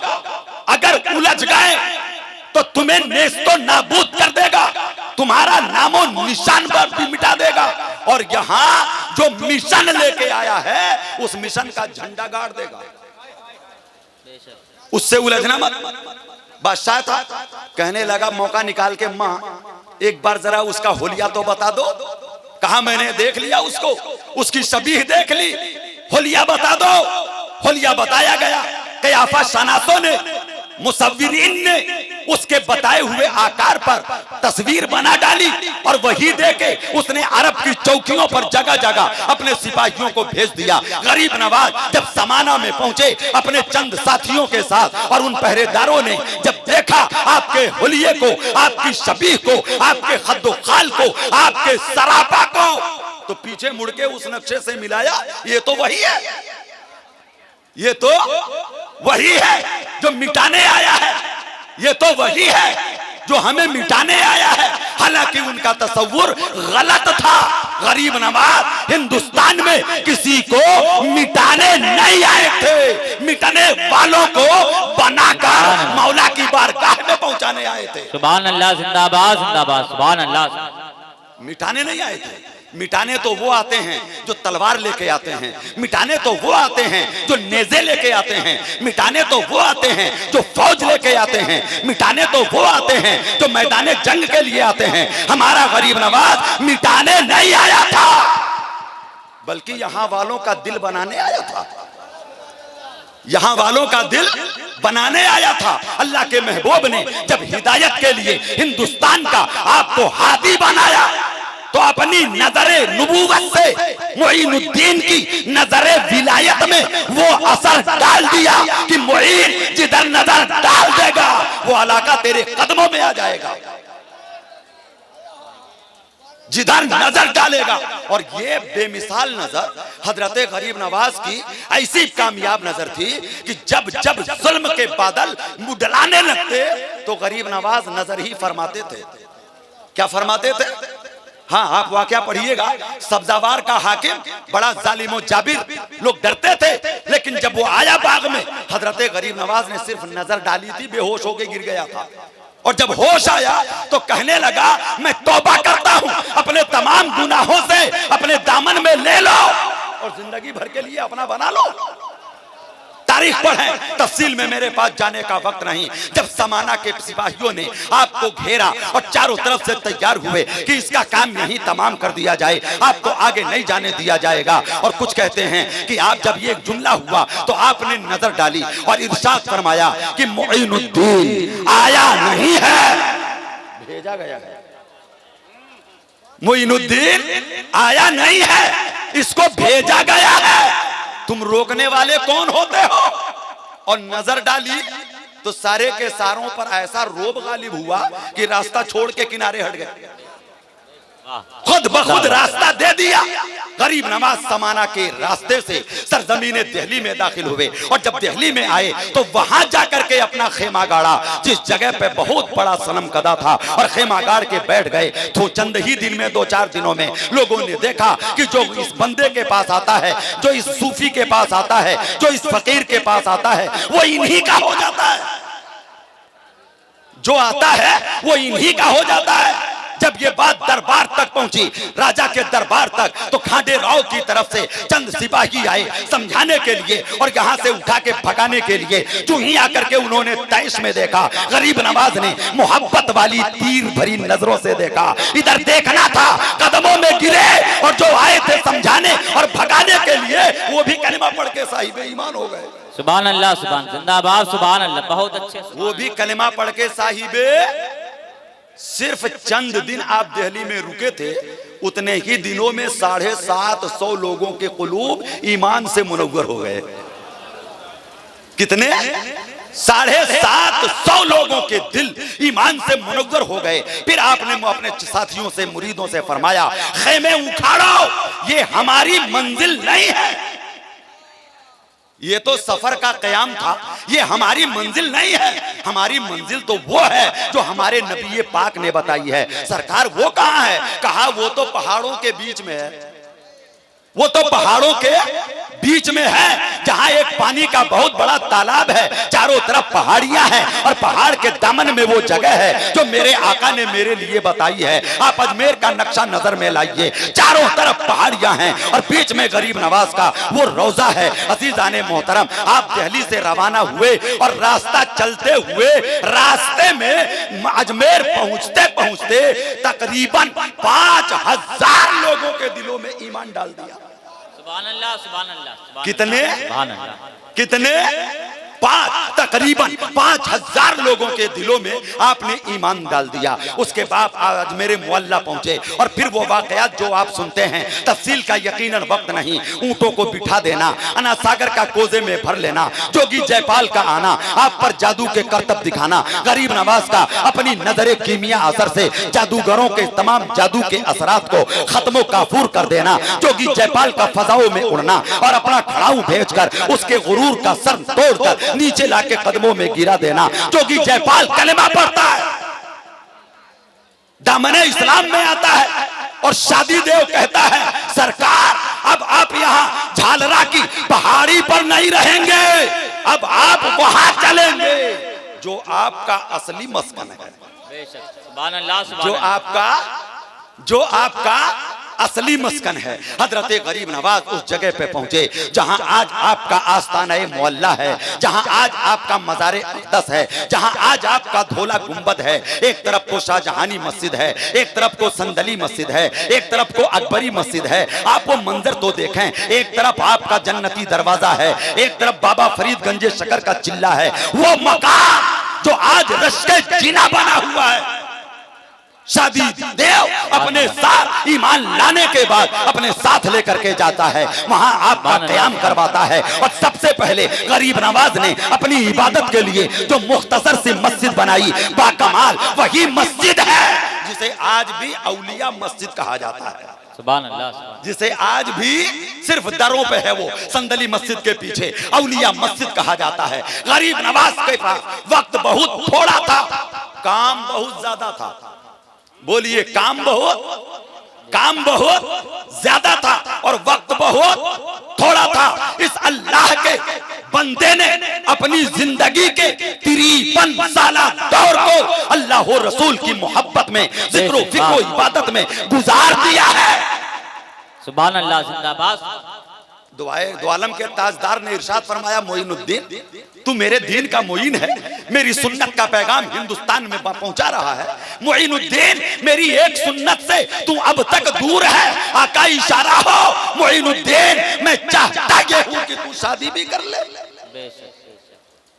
अगर उलझ गए तो तुम्हें नेस्तो नाबूद कर देगा, तुम्हारा नामो निशान पर भी मिटा देगा, और यहाँ जो मिशन लेके आया है उस मिशन का झंडा गाड़ देगा, उससे उलझना मत। बादशाह था, कहने लगा मौका निकाल के मां एक बार जरा उसका होलिया तो बता दो। कहा मैंने देख लिया उसको, उसकी शबीह देख ली, होलिया बता दो। होलिया बताया गया। कयाफा शनासों ने, मुसव्विरीन ने उसके बताए हुए आकार पर तस्वीर बना डाली और वही देके उसने अरब की चौकियों पर जगह जगह अपने सिपाहियों को भेज दिया। गरीब नवाज जब समाना में पहुंचे अपने चंद साथियों के साथ, और उन पहरेदारों ने जब देखा आपके होलिये को, आपकी शबीह को, आपके खद्दो खाल को, आपके सरापा को, तो पीछे मुड़ के उस नक्शे से मिलाया, ये तो वही है, ये तो वही है जो मिटाने आया है, ये तो वही है जो हमें मिटाने आया है। हालांकि उनका तसव्वुर गलत था। गरीब नवाज हिंदुस्तान में किसी को मिटाने नहीं आए थे, मिटाने वालों को बनाकर मौला की बारगाह में पहुंचाने आए थे। सुभान अल्लाह, जिंदाबाद जिंदाबाद, सुभान अल्लाह। मिटाने नहीं आए थे। मिटाने तो वो आते हैं जो तलवार लेके आते हैं, मिटाने तो वो आते हैं जो नेज़े लेके आते हैं, मिटाने तो वो आते हैं जो फौज लेके आते हैं, मिटाने तो वो आते हैं जो मैदान जंग के लिए आते हैं। हमारा गरीब नवाज मिटाने नहीं आया था, बल्कि यहाँ वालों का दिल बनाने आया था, यहाँ वालों का दिल बनाने आया था। अल्लाह के महबूब ने जब हिदायत के लिए हिंदुस्तान का आपको हादी बनाया, तो अपनी नजरे नबूवत से मुईनुद्दीन की नजरे विलायत में वो असर डाल दिया कि मुईन जिधर नजर डाल देगा वो इलाका तेरे कदमों में आ जाएगा, जिधर नजर डालेगा। और ये बेमिसाल नजर हजरत गरीब नवाज की ऐसी कामयाब नजर थी कि जब जब जुल्म के बादल मुडलाने लगते तो गरीब नवाज नजर ही फरमाते थे। क्या फरमाते थे? हाँ, आप वाकया पढ़िएगा। सब्जावार का हाकिम बड़ा जालिम और जाबिर, लोग डरते थे, लेकिन जब वो आया बाग में हजरत गरीब नवाज ने सिर्फ नजर डाली थी, बेहोश होके गिर गया था। और जब होश आया तो कहने लगा मैं तौबा करता हूं, अपने तमाम गुनाहों से अपने दामन में ले लो। और जिंदगी भर के लिए अपना बना लो। तारीख पढ़ें, तफसील में मेरे पास जाने का वक्त नहीं। जब समाना के सिपाहियों ने आपको घेरा और चारों तरफ से तैयार हुए कि इसका काम यहीं तमाम कर दिया जाए, आपको आगे नहीं जाने दिया जाएगा, और कुछ कहते हैं कि आप जब ये जुमला हुआ तो आपने नजर डाली और इरशाद फरमाया कि मुईनुद्दीन आया नहीं है, भेजा गया है। मुईनुद्दीन आया नहीं है, इसको भेजा गया है। तुम रोकने वाले कौन होते हो? और नजर डाली तो सारे के सारों पर ऐसा रोब गालिब हुआ कि रास्ता छोड़ के किनारे हट गए, खुद बखुद रास्ता दे दिया। गरीब नवाज समाना के रास्ते से सरजमीने दिल्ली में दाखिल हुए, और जब दिल्ली में आए तो वहां जाकर के अपना खेमा गाड़ा, जिस जगह पे बहुत बड़ा सनम कदा था, और खेमा गाड़ के बैठ गए। तो चंद ही दिन में, 2-4 दिनों में लोगों ने देखा कि जो इस बंदे के पास आता है, जो इस सूफी के पास आता है, जो इस फकीर के पास आता है, वो इन्हीं का हो जाता है। जो आता है वो इन्हीं का हो जाता है। जब ये बात दरबार तक पहुंची, राजा के दरबार तक, तो खांडे राव की तरफ से चंद सिपाही आए समझाने के लिए और यहाँ से उठा के भगाने के लिए। जो ही आकर के उन्होंने तैश में देखा, गरीब नवाज ने मोहब्बत वाली तीर भरी नजरों से देखा। इधर देखना था, कदमों में गिरे, और जो आए थे समझाने और भगाने के लिए, वो भी कलिमा पढ़ के साहिब ईमान हो गए। सुभान अल्लाह, सुभान, जिंदाबाद, सुभान अल्लाह, बहुत अच्छे। वो भी कलिमा पढ़ के साहिबे। सिर्फ चंद दिन आप दिल्ली में रुके थे, उतने ही दिनों में 750 लोगों के कुलूब ईमान से मुनव्वर हो गए। कितने? 750 लोगों के दिल ईमान से मुनव्वर हो गए। फिर आपने अपने साथियों से, मुरीदों से फरमाया, खेमे उखाड़ो, ये हमारी मंजिल नहीं है। ये तो सफर का कयाम था, ये हमारी मंजिल नहीं है। हमारी मंजिल तो वो है जो हमारे नबी पाक ने बताई है। सरकार वो कहाँ है? कहा वो तो पहाड़ों के बीच में है। वो तो पहाड़ों के बीच में है, जहां एक पानी का बहुत बड़ा तालाब है, चारों तरफ पहाड़ियां हैं, और पहाड़ के दामन में वो जगह है जो मेरे आका ने मेरे लिए बताई है। आप अजमेर का नक्शा नजर में लाइए, चारों तरफ पहाड़ियां हैं और बीच में गरीब नवाज का वो रोजा है। अजीजाने मोहतरम, आप दिल्ली से रवाना हुए और रास्ता चलते हुए रास्ते में अजमेर पहुंचते पहुंचते तकरीबन 5000 लोगों के दिलों में ईमान डाल दिया। सुभान अल्लाह, सुभान अल्लाह। कितने? सुभान अल्लाह। कितने? तकरीबन 5000 लोगों के दिलों में आपने ईमान डाल दिया। उसके बाद आज मेरे मुअल्ला पहुंचे, और फिर वो वाकयात जो आप सुनते हैं, तफसील का यकीनन वक्त नहीं। ऊंटों को बिठा देना, अना सागर का कोजे में भर लेना, जोगी जयपाल का आना, आप पर जादू के करतब दिखाना, गरीब नवाज का अपनी नजरे कीमिया असर से जादूगरों के तमाम जादू के असरात को खत्मो काफूर कर देना, जोगी जयपाल का फजाओं में उड़ना और अपना खड़ाऊ भेजकर उसके गुरूर का सर तोड़कर नीचे लाके कदमों में गिरा देना। जोगी जयपाल कलेमा पढ़ता है, दामने इस्लाम में आता है, और शादी देव कहता है, सरकार अब आप यहाँ झालरा की पहाड़ी पर नहीं रहेंगे, अब आप वहां चलेंगे जो आपका असली मस्कन है। सुभान अल्लाह, सुभान जो आपका असली मस्कन है। हजरत गरीब नवाज उस जगह पे पहुंचे जहां आज आपका आस्ताना मोहल्ला है, जहां आज आपका मज़ारे अक़दस है, जहां आज आपका धोला गुंबद है। एक तरफ को शाहजहानी मस्जिद है, एक तरफ को संदली मस्जिद है, एक तरफ को अकबरी मस्जिद है। आप वो मंजर तो देखें, एक तरफ आपका जन्नती दरवाजा है, एक तरफ बाबा फरीद गंजे शकर का चिल्ला है। वो मकाम जो आज रश्के जीना बना हुआ है, शादी देव अपने साथ ईमान लाने के बाद अपने साथ लेकर के जाता है, वहां आपका कयाम करवाता है। और सबसे पहले गरीब नवाज ने अपनी इबादत के लिए जो मुख्तसर सी मस्जिद बनाई, बाकमाल वही मस्जिद है जिसे आज भी औलिया मस्जिद कहा जाता है। सुभान अल्लाह, जिसे आज भी सिर्फ दरों पे है, वो संदली मस्जिद के पीछे औलिया मस्जिद कहा जाता है। गरीब नवाज के पास वक्त बहुत थोड़ा था, काम बहुत ज्यादा था। बोलिए, काम बहुत ज्यादा था और वक्त बहुत थोड़ा था। इस अल्लाह के बंदे ने अपनी जिंदगी के 53 साला दौर को अल्लाह और रसूल की मोहब्बत में, जिक्र फिक्र इबादत में गुजार दिया है। सुभान अल्लाह, जिंदाबाद। दो आलम के ताजदार ने इरशाद फरमाया, मोइनुद्दीन तू मेरे दीन का मोइन है, मेरी सुन्नत का पैगाम हिंदुस्तान में पहुंचा रहा है। मोइनुद्दीन मेरी एक सुन्नत से तू अब तक दूर है, आका इशारा हो मोइनुद्दीन मैं चाहता ये हूं कि तू शादी भी कर ले।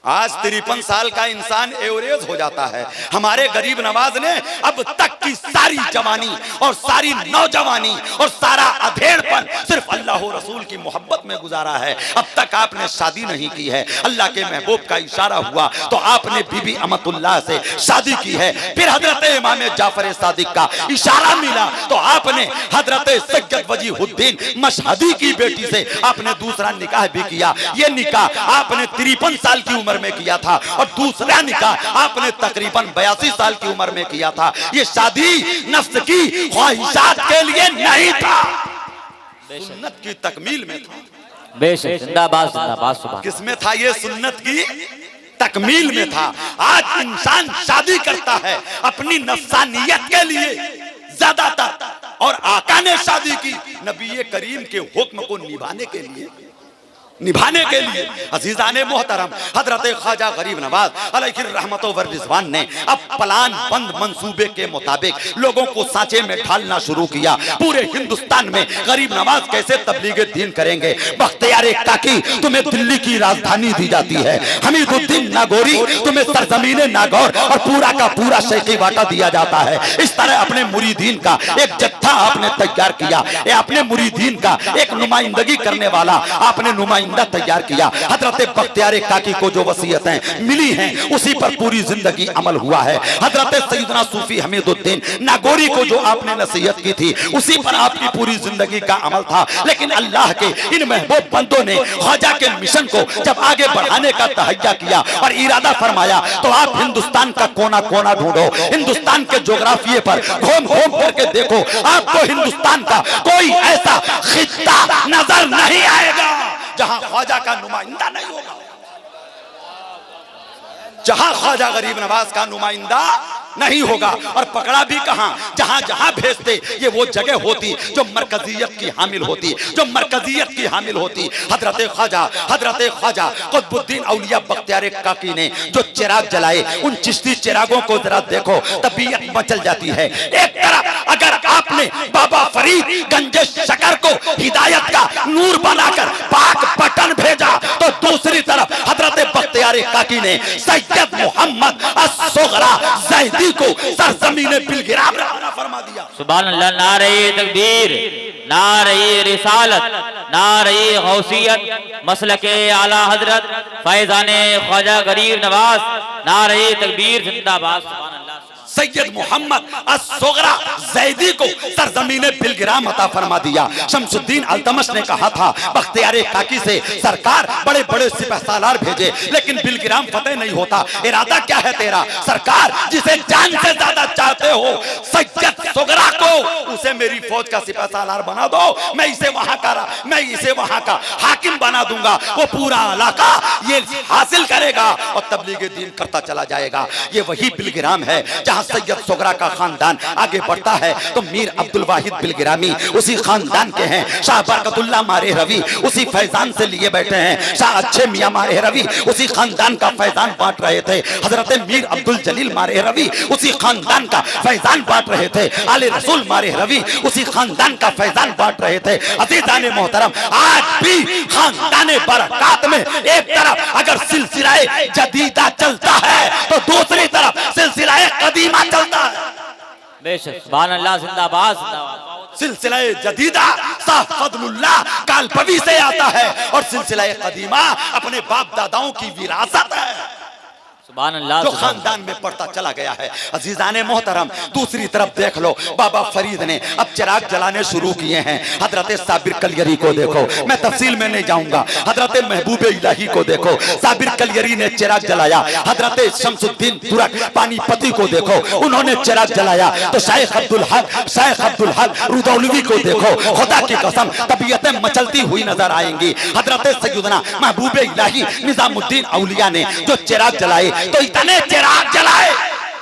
आज 53 साल का इंसान एवरेज हो जाता है। हमारे गरीब नवाज ने अब तक की सारी जवानी और सारी नौजवानी और सारा अधेड़पन सिर्फ अल्लाह और रसूल की मोहब्बत में गुजारा है। अब तक आपने शादी नहीं की है, अल्लाह के महबूब का इशारा हुआ तो आपने बीबी अमतुल्लाह से शादी की है। फिर हजरत इमाम जाफर सादिक का इशारा मिला तो आपने हजरत सैयद वजीहुद्दीन मशहदी की बेटी से आपने दूसरा निकाह भी किया। ये निकाह आपने 53 साल की उम्र में किया था और दूसरा निकाह आपने तकरीबन 82 साल की उम्र में किया था। ये शादी नफ्स की ख्वाहिशात के लिए नहीं था, सुन्नत की तकमील में था। बेशक, जिंदाबाद जिंदाबाद। सुभान किसमें था? ये सुन्नत की तकमील में था। आज इंसान शादी करता है अपनी नफ्सानियत के लिए ज्यादातर, और आका ने शादी की नबी करीम के हुक्म को निभाने के लिए। अजीजाने मोहतरम, हजरत ख्वाजा गरीब नवाज अलैहि रहमत व रिज़वान ने अब प्लान बंद मंसूबे के मुताबिक लोगों को सांचे में ढालना शुरू किया। पूरे हिंदुस्तान में गरीब नवाज कैसे तबलीग दीन करेंगे। बख्तियार काकी तुम्हें दिल्ली की राजधानी दी जाती है, हमीदुद्दीन नागौरी तुम्हें सरजमीन नागौर और पूरा का पूरा शेखी वाटा दिया जाता है। इस तरह अपने मुरीदीन का एक जत्था आपने तैयार किया, अपने मुरीदीन का एक नुमाइंदगी करने वाला आपने नुमाइंदा तैयार किया। हजरत बख्तियार काकी को जो वसीयतें मिली हैं उसी पर पूरी जिंदगी अमल हुआ है। हजरत सैयदना सूफी हमीदुद्दीन नागौरी को जो आपने नसीहत की थी उसी पर आपकी पूरी जिंदगी का अमल था। लेकिन अल्लाह के इन महबूब बंदों ने ख्वाजा के मिशन को जब आगे बढ़ाने का तहैया किया और इरादा फरमाया तो आप हिंदुस्तान का कोना कोना ढूंढो, हिंदुस्तान के जोग्राफिये पर घूम घूम करके देखो, आपको हिंदुस्तान का कोई ऐसा खित्ता नजर नहीं आएगा जहां ख्वाजा का नुमाइंदा नहीं होगा, जहां ख्वाजा गरीब नवाज का नुमाइंदा नहीं होगा। और पकड़ा भी कहां, जहां जहां भेजते ये वो जगह होती जो मरकजियत की हामिल होती, जो मरकजियत की हामिल होती। हजरत ख्वाजा कुतुबुद्दीन औलिया बख्तियार काकी ने जो चिराग जलाए, उन चिश्ती चिरागों को जरा देखो, तबीयत मचल जाती है। एक तरफ अगर आपने बाबा फरीद गंजे शकर को हिदायत का नूर बनाकर पाक पटन भेजा तो दूसरी तरफ हजरत बख्तियार काकी ने सैयद मोहम्मद अस्सुगरा ज़ैदी को सरजमीन बिलगिराम रवाना फरमा दिया। सुभान अल्लाह। नारे तकबीर, नारे रिसालत, नारे गौसियत, मसलके आला हजरत फैजाने ख्वाजा गरीब नवाज, नारे तकबीर जिंदाबाद। सुभान अल्लाह। सैयद मोहम्मद अस्सुगरा ज़ैदी को सरजमीन बिलगिराम अता फरमा दिया। शमसुद्दीन अल्तमश ने कहा था बख्तियार काकी से, सरकार बड़े बड़े सिपहसालार भेजे लेकिन बिलगिराम फतेह नहीं होता, इरादा क्या है तेरा? सरकार जिसे जान से ज्यादा चाहते हो सैयद सुगरा को, उसे मेरी फौज का सिपहसालार बना दो, मैं इसे वहां का हाकिम बना दूंगा, वो पूरा इलाका ये हासिल करेगा और तबलीग दीन करता चला जाएगा। ये वही बिलगिराम है जहां सैयद सुगरा का खानदान आगे बढ़ता है तो मीर अब्दुल वाहिद बिलगिरामी उसी खानदान के हैं। शाह बरकतुल्लाह मारे रवि उसी फैजान से लिए बैठे हैं। शाह अच्छे मियां मारे रवि उसी खानदान का फैजान बांट रहे थे। हजरत मीर अब्दुल जलील मारे रवि उसी खानदान का फैजान बांट रहे थे। आले रसूल मारे रवि उसी खानदान का फैजान बांट रहे थे। अज़ीज़ाने मोहतरम, आज भी खानदान बरकात में एक तरफ अगर सिलसिलाए जदीदा चलता है तो दूसरी तरफ सिलसिलाए कदीमा चलता है। बेशक, सुभान अल्लाह, जिंदाबाद जिंदाबाद। सिलसिला जदीदा शाह फजलुल्लाह कालपवी से आता है और सिलसिला कदीमा अपने बाप दादाओं की विरासत है सुभान अल्लाह, जो खानदान में पड़ता चला गया है। अजीजाने मोहतरम, दूसरी तरफ देख लो, बाबा फरीद ने अब चिराग जलाने शुरू किए हैं। हजरत साबिर कलियरी को देखो, मैं तफसील में नहीं जाऊंगा। हजरत महबूब इलाही को देखो, साबिर कलियरी ने चिराग जलाया। हजरत शमसुद्दीन तुरक पानीपति को देखो, उन्होंने चिराग जलाया। तो शेख अब्दुल हक रुदौलवी को देखो, खुदा की कसम तबीयतें मचलती हुई नजर आएंगी। हजरत सैयदना महबूब इलाही निजामुद्दीन औलिया ने जो चिराग जलाए तो इतने चिराग जलाए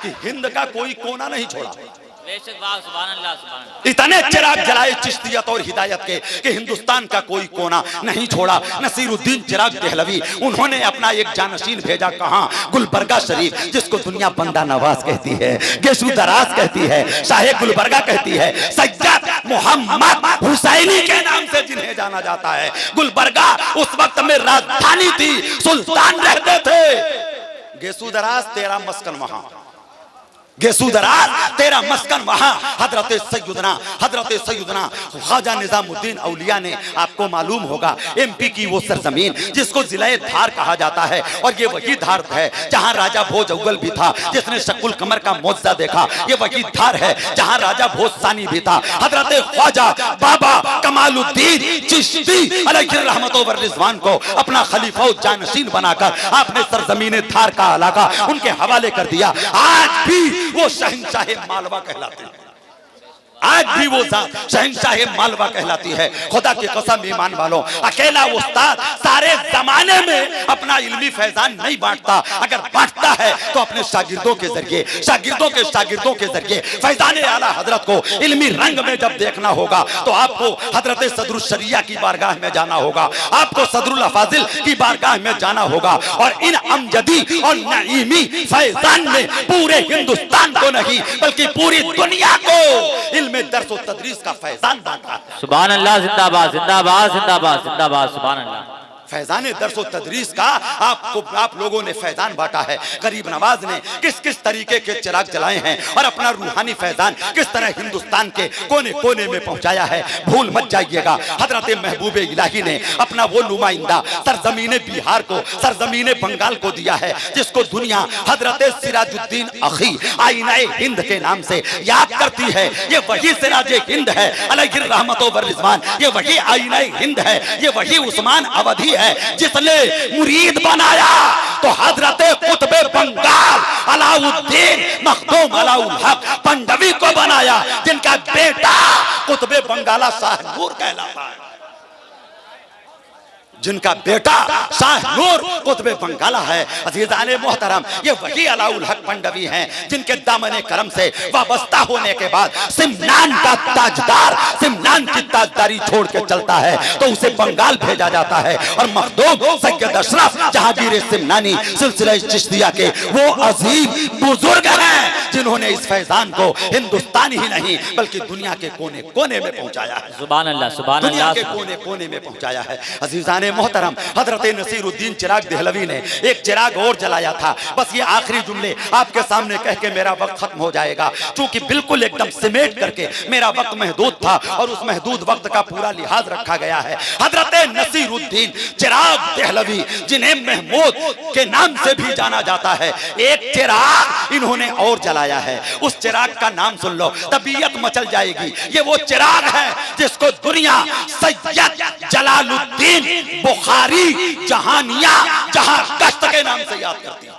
कि हिंद का कोई कोना नहीं छोड़ा। बेशक वाह, सुभान अल्लाह, सुभान अल्लाह। इतने चिराग जलाए चिश्तियत और हिदायत के कि हिंदुस्तान का कोई कोना नहीं छोड़ा। नसीरुद्दीन चिराग देहलवी उन्होंने अपना एक जानशीन भेजा, कहां? गुलबर्गा शरीफ, जिसको दुनिया बंदा नवाज कहती है, गेसू दराज कहती है, शाहे गुलबर्गा कहती है, सज्जाद मोहम्मद हुसैनी के नाम से जिन्हें जाना जाता है। गुलबर्गा उस वक्त में राजधानी थी, सुल्तान रहते थे। गेसू दराज तेरा मस्कन वहां, गेसू दराज तेरा मस्कन वहां। हजरत सैयदना ख्वाजा निजामुद्दीन औलिया ने, आपको मालूम होगा, एमपी की वो सरजमीन जिसको जिले धार कहा जाता है, और ये वही धार है जहां राजा भोज अव्वल भी था, जिसने शकुल कमर का मौजज़ा देखा। ये वही धार है जहां राजा भोज सानी भी था। हजरत ख्वाजा बाबा कमालुद्दीन चिश्ती अलैहि रहमतो व रिज़वान को अपना खलीफा व जानशीन बनाकर आपने सरजमीन धार का इलाका उनके हवाले कर दिया। आज भी वो शहंशाह मालवा कहलाते हैं, आज भी वो शहंशाह मालवा कहलाती है। खुदा की कसम ईमान वालों, अकेला उस्ताद सारे जमाने में अपना इल्मी फैजान नहीं बांटता। अगर बांटता है तो अपने शागिर्दों के जरिए, शागिर्दों के जरिए फैजान आला हजरत को इल्मी रंग में जब देखना होगा तो आपको हजरत सदरुल शरिया की बारगाह में जाना होगा, आपको सदरुल अफाजिल की बारगाह में जाना होगा। और इन अमजदी और नईमी फैजान में पूरे हिंदुस्तान को नहीं बल्कि पूरी दुनिया को में दर्स और तदरीस का फैजान बांटा है। सुभान अल्लाह, जिंदाबाद जिंदाबाद जिंदाबाद जिंदाबाद, सुभान अल्लाह। फैजान दर्स और तदरीस का आप लोगों ने फैजान बांटा है। गरीब नवाज ने किस किस तरीके के चिराग जलाए हैं और अपना रूहानी फैजान किस तरह हिंदुस्तान के कोने कोने में पहुंचाया है। भूल मत जाइएगा, हजरत महबूब इलाही ने अपना वो नुमाइंदा सरजमीन बिहार को, सरजमीन बंगाल को दिया है, जिसको दुनिया हजरत सिराजुद्दीन अखी आईनाए हिंद के नाम से याद करती है। ये वही सिराजे हिंद है अलैहि रहमतो व रिज़वान, ये वही आईनाए हिंद है, ये वही उस्मान अवधी है जिसने मुरीद बनाया तो हजरत कुतुबे बंगाल अलाउद्दीन मखदूम अलाउल हक पंडवी को बनाया, जिनका बेटा कुतुबे बंगाला शाहनूर कहलाता है, जिनका बेटा शाहनूर कुतुबे बंगाला है। अज़ीज़ाने मोहतरम, ये वही अलाउल हक पंडवी हैं जिनके दामने करम से वाबस्ता होने के बाद सिमनान का ताजदार सिमनान की ताजदारी छोड़ के चलता है तो उसे बंगाल भेजा जाता है। और मखदूम सैयद अशरफ जहांगीर सिमनानी सिलसिला चिश्तिया के वो अजीम बुजुर्ग हैं जिन्होंने इस फैजान को हिंदुस्तान ही नहीं बल्कि दुनिया के कोने कोने में पहुंचाया है। सुभान अल्लाह, सुभान अल्लाह, दुनिया के कोने कोने में पहुंचाया है। अज़ीज़ाने मोहतरम, हजरत नसीरुद्दीन चिराग देहलवी ने एक चिराग और जलाया था। बस ये आखिरी जुमले आपके सामने कह के मेरा वक्त खत्म हो जाएगा, क्योंकि बिल्कुल एकदम सिमेट करके मेरा वक्त महदूद था और उस महदूद वक्त का पूरा लिहाज रखा गया है। हजरत नसीरुद्दीन चिराग देहलवी, जिन्हें महमूद के नाम से भी जाना जाता है, एक चिराग इन्होंने और जलाया है। उस चिराग का नाम सुन लो, तबीयत मचल जाएगी। ये वो चिराग है जिसको दुनिया सैयद जलालुद्दीन बुखारी जहानिया जहां कश्त के नाम से याद करती है।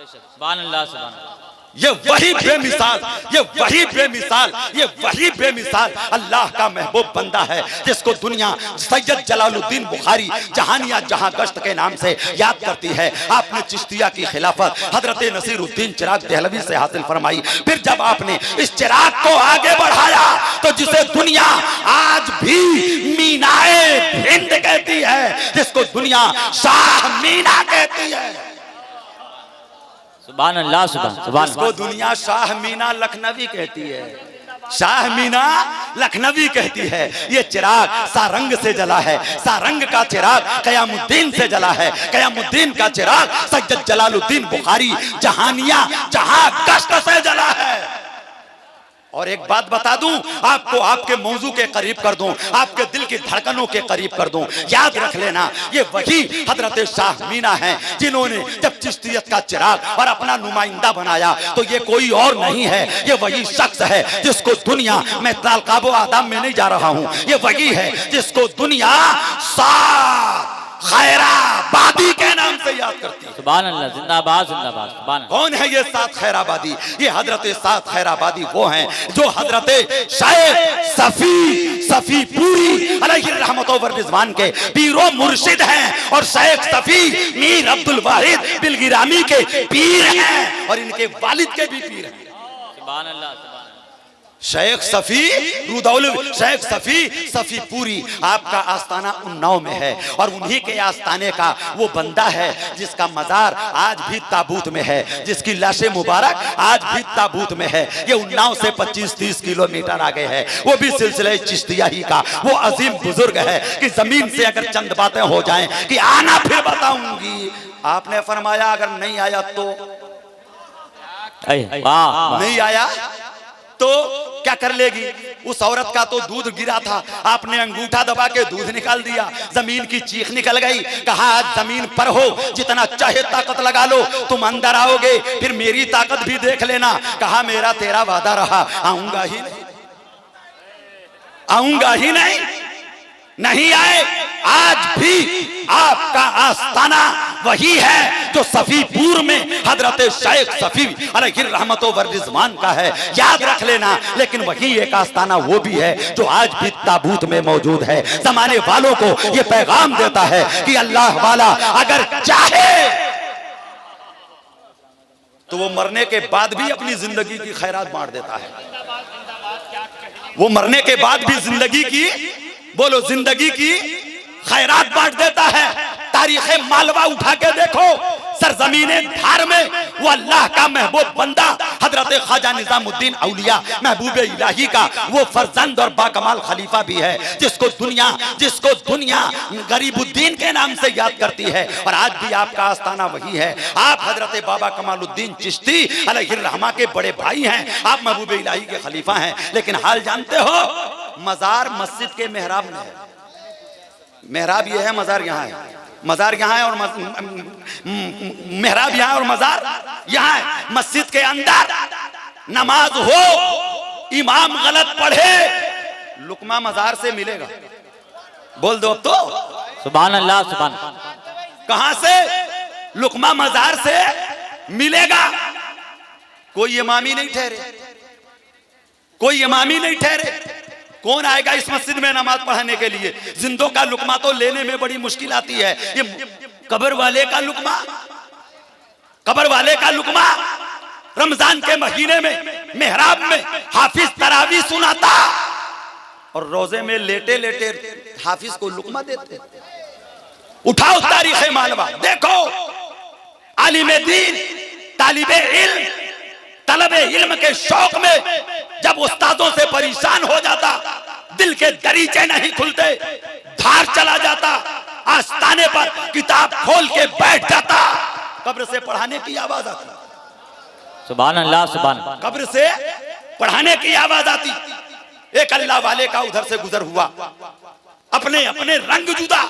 सुभान अल्लाह, सुभान अल्लाह। ये वही बेमिसाल, ये वही बेमिसाल, ये वही बेमिसाल अल्लाह का महबूब बंदा है जिसको दुनिया सैयद जलालुद्दीन बुखारी जहानिया जहां गश्त के नाम से याद करती है। आपने चिश्तिया की खिलाफत हजरत नसीरुद्दीन चिराग देहलवी से हासिल फरमाई। फिर जब आपने इस चिराग को आगे बढ़ाया तो जिसे दुनिया आज भी मीनाए हिंद कहती है, जिसको दुनिया शाह मीना कहती है, सुभान अल्लाह, सुभान, इसको दुनिया शाह मीना लखनवी कहती है, शाह मीना लखनवी कहती है। ये चिराग सारंग से जला है, सारंग का चिराग कयामुद्दीन से जला है, कयामुद्दीन का चिराग सैयद जलालुद्दीन बुखारी जहानिया जहां कश्त से जला है। और एक बात बता दूं आपको, आपके मौजू के करीब कर दूं, आपके दिल की धड़कनों के करीब कर दूं, याद रख लेना, ये वही हजरत शाह मीना हैं जिन्होंने जब चिश्तियत का चिराग और अपना नुमाइंदा बनाया तो ये कोई और नहीं है, ये वही शख्स है जिसको दुनिया, मैं तालकाबो आदम में नहीं जा रहा हूं, ये वही है जिसको दुनिया सात खैराबादी के नाम से याद करती है। सुभान अल्लाह, जिंदाबाद जिंदाबाद, सुभान। कौन है ये सात खैराबादी? ये हजरत सात खैराबादी वो हैं जो हजरत शेख सफी पूरी अलैहि रहमतो व रिज़वान के पीरो मुर्शिद हैं और शेख सफी मीर अब्दुल वाहिद बिलगिरामी के पीर हैं और इनके वालिद के भी पीर हैं। सुभान अल्लाह, सुभान। शेख सफी रुदौली, शेख सफी पूरी आपका आस्थाना उन्नाव में है और उन्हीं के आस्थाने का वो बंदा है जिसका मजार आज भी ताबूत में है, जिसकी लाशे मुबारक आज भी ताबूत में है। ये उन्नाव से 25-30 किलोमीटर आगे है। वो भी सिलसिले चिश्तिया ही का वो अजीम बुजुर्ग है कि जमीन से अगर चंद बातें हो जाएं कि आना फिर बताऊंगी, आपने फरमाया अगर नहीं आया तो नहीं आया तो क्या कर लेगी? उस औरत का तो दूध गिरा था, आपने अंगूठा दबा के दूध निकाल दिया, जमीन की चीख निकल गई। कहा आज जमीन पर हो, जितना चाहे ताकत लगा लो, तुम अंदर आओगे फिर मेरी ताकत भी देख लेना। कहा मेरा तेरा वादा रहा, आऊंगा ही नहीं, आऊंगा ही नहीं। नहीं आए। आज भी आपका आस्थाना वही है जो सफीपुर में हजरत शेख सफी अलैहि रहमतो व रिज़वान का है, याद रख लेना। लेकिन वही एक आस्थाना वो भी है जो आज भी ताबूत में मौजूद है। जमाने वालों को ये पैगाम देता है कि अल्लाह वाला अगर चाहे तो वो मरने के बाद भी अपनी जिंदगी की खैरात बांट देता है। वो मरने के बाद भी जिंदगी की, बोलो, जिंदगी की खैरात बांट देता है। तारीख मालवा उठा के देखो, सरजमीने धार में वो अल्लाह का महबूब बंदा हजरत ख्वाजा निजामुद्दीन औलिया महबूब इलाही का वो फर्जंद और बाकमाल खलीफा भी है, जिसको दुनिया गरीबुद्दीन के नाम से याद करती है। और आज भी आपका आस्थाना वही है। आप हजरत बाबा कमालुद्दीन चिश्ती अलैहि रहमा के बड़े भाई हैं, आप महबूब इलाही के खलीफा हैं। लेकिन हाल जानते हो, मजार मस्जिद के मेहराब में है। मेहराब ये है, मजार यहाँ है। मजार यहाँ है और मेहराब यहाँ और मजार यहाँ है। मस्जिद के अंदर नमाज हो, इमाम गलत पढ़े, लुकमा मजार से मिलेगा। बोल दो अब तो सुभान अल्लाह, सुभान। कहां से? लुकमा मजार से मिलेगा। कोई इमामी नहीं ठहरे, कोई इमामी नहीं ठहरे। कौन आएगा इस मस्जिद में नमाज पढ़ाने के लिए? जिंदों का लुकमा तो लेने में बड़ी मुश्किल आती है। ये कब्र वाले का लुकमा, कब्र वाले का लुकमा रमजान के महीने में मेहराब में हाफिज तरावी सुनाता और रोजे में लेटे लेटे हाफिज को लुकमा देते। उठाओ तारीख मालवा, देखो आलिम दीन, तालिबे इल्म, तलबे इल्म के शौक में जब उस्तादों से परेशान हो जाता, दिल के दरीचे नहीं खुलते, धार चला जाता, आस्थाने पर किताब खोल के बैठ जाता, कब्र से पढ़ाने की आवाज आती। सुभान अल्लाह, सुभान। कब्र से पढ़ाने की आवाज आती। एक अल्लाह वाले का उधर से गुजर हुआ, अपने अपने रंग जुदा,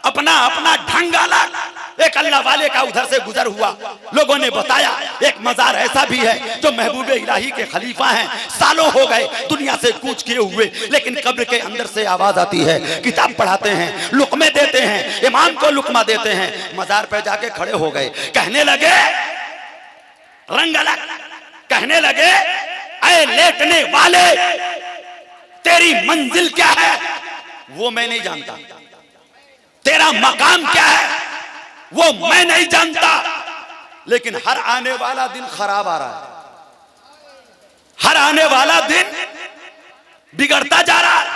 अपना अपना ढंग अलग। एक अल्लाह वाले का उधर से गुजर हुआ, लोगों ने बताया एक मजार ऐसा भी है जो महबूब इलाही के खलीफा हैं, सालों हो गए दुनिया से कूच किए हुए, लेकिन कब्र के अंदर से आवाज आती है, किताब पढ़ाते हैं, लुकमे देते हैं, इमाम को लुकमा देते हैं। मजार पे जाके खड़े हो गए, कहने लगे रंग अलग, कहने लगे ऐ लेटने वाले, तेरी मंजिल क्या है वो मैं नहीं जानता, तेरा मकाम क्या है वो मैं नहीं जानता, लेकिन हर आने वाला दिन खराब आ रहा है, हर आने वाला दिन बिगड़ता जा रहा है।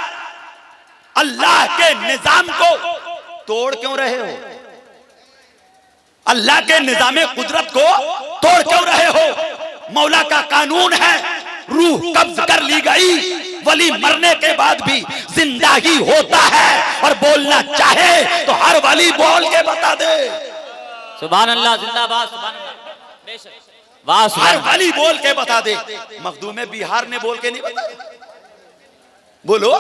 अल्लाह के निजाम को तोड़ क्यों रहे हो? अल्लाह के निजाम कुदरत को तोड़ क्यों रहे हो? मौला का कानून है, रूह कब्ज कर ली गई, वली मरने के बाद भी जिंदा ही होता है, और बोलना चाहे तो हर वली बोल के बता दे। सुभान अल्लाह, जिंदाबाद, सुभान अल्लाह, वाह, हर वली बोल के बता दे। मखदूम बिहार ने बोल के नहीं बताया। बोलो,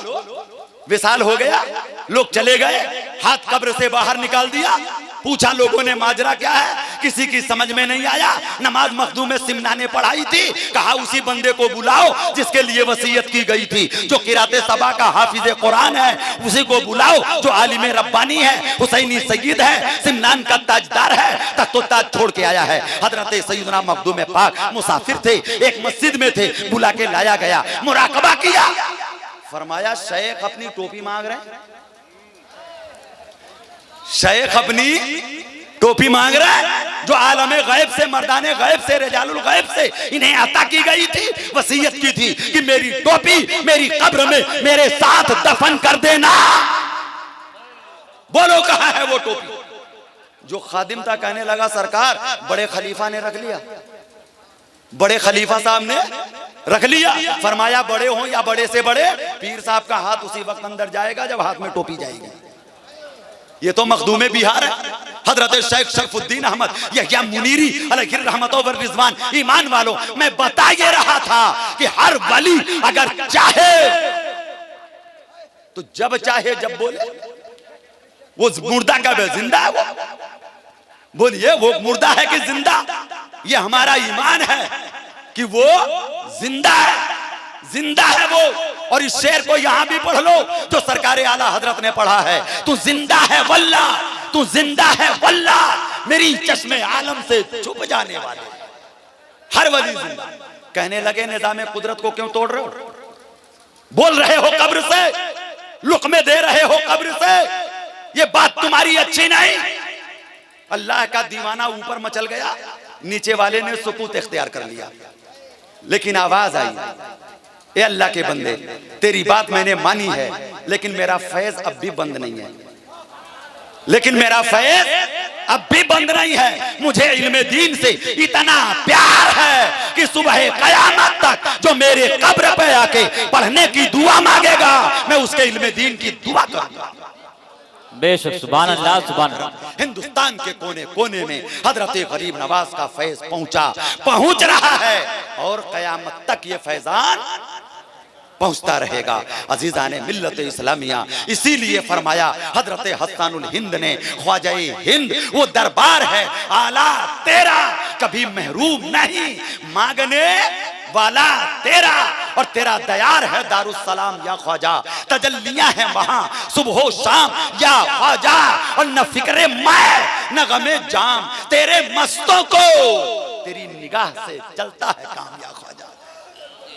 विशाल हो गया, लोग चले गए, हाथ कब्र से बाहर निकाल दिया, पूछा लोगों ने माजरा क्या है, किसी की समझ में नहीं आया। नमाज मखदूम सिमना ने पढ़ाई थी, कहा उसी बंदे को बुलाओ जिसके लिए वसीयत की गई थी, जो किराते सबा का हाफिज कुरान है, उसी को बुलाओ जो आलिम रब्बानी है, हुसैनी सैयद है, सिमनान का ताजदार है, तख्तो ताज छोड़ के आया है। हजरत सैयदना मखदूम पाक मुसाफिर थे, एक मस्जिद में थे, बुला के लाया गया, मुराकबा किया, फरमाया शेख अपनी टोपी मांग रहे हैं, शेख अपनी टोपी मांग रहा है जो आलमे गैब से, मर्दाने गैब से, रजालुल गैब से इन्हें अता की गई थी, वसीयत की थी कि मेरी टोपी मेरी कब्र में मेरे साथ दफन कर देना। बोलो कहां है वो टोपी? जो खादिम था कहने लगा सरकार बड़े खलीफा ने रख लिया, बड़े खलीफा साहब ने रख लिया। फरमाया बड़े हो या बड़े से बड़े, पीर साहब का हाथ उसी वक्त अंदर जाएगा जब हाथ में टोपी जाएगी। ये तो मखदूमे बिहार है, हजरत शेख शरफुद्दीन अहमद यहया मुनीरी अलैहि रहमतो व रिजवान। ईमान वालों, मैं बता ये रहा था कि हर वली अगर चाहे तो जब चाहे जब बोले। वो मुर्दा का जिंदा है, वो बोलिए वो मुर्दा है कि जिंदा? ये हमारा ईमान है कि वो जिंदा है, जिंदा है वो। और इस शेर को यहां भी पढ़ लो जो सरकार आला हजरत ने पढ़ा है, तू जिंदा है वल्ला, तू जिंदा है वल्ला, मेरी चश्मे आलम से छुप जाने वाले। हर वली जिंदा। कहने लगे निजाम कुदरत को क्यों तोड़ रहे हो? बोल रहे हो कब्र से, लुक़मे दे रहे हो कब्र से, ये बात तुम्हारी अच्छी नहीं। अल्लाह का दीवाना ऊपर मचल गया, नीचे वाले ने सुकूत इख्तियार कर लिया। लेकिन आवाज आई, ए अल्लाह के बंदे, तेरी बात मैंने मानी है लेकिन मेरा फैज अब भी बंद नहीं है, लेकिन मेरा फैज अब भी बंद नहीं है। मुझे इल्मे दीन से इतना प्यार है कि सुबह कयामत तक जो मेरे कब्र पे आके पढ़ने की दुआ मांगेगा मैं उसके इल्मे दीन की दुआ करूंगा। बेशक, सुभान अल्लाह, सुभान अल्लाह। हिंदुस्तान के कोने कोने में हजरत गरीब नवाज का फैज पहुंच रहा है और कयामत तक ये फैजान पहुंचता रहेगा। अजीजाने मिल्लत इस्लामिया, इसीलिए फरमाया हजरत हसनुल हिंद ने, ख्वाजाए हिंद वो दरबार है आला तेरा, कभी महरूम नहीं, मांगने वाला तेरा, और तेरा दयार है दारुस्सलाम या ख्वाजा। तजल्लियां हैं वहां सुबह शाम या ख्वाजा, और न फिक्रे मैं न गमे जाम, तेरे मस्तों को तेरी निगाह से चलता है काम या ख्वाजा,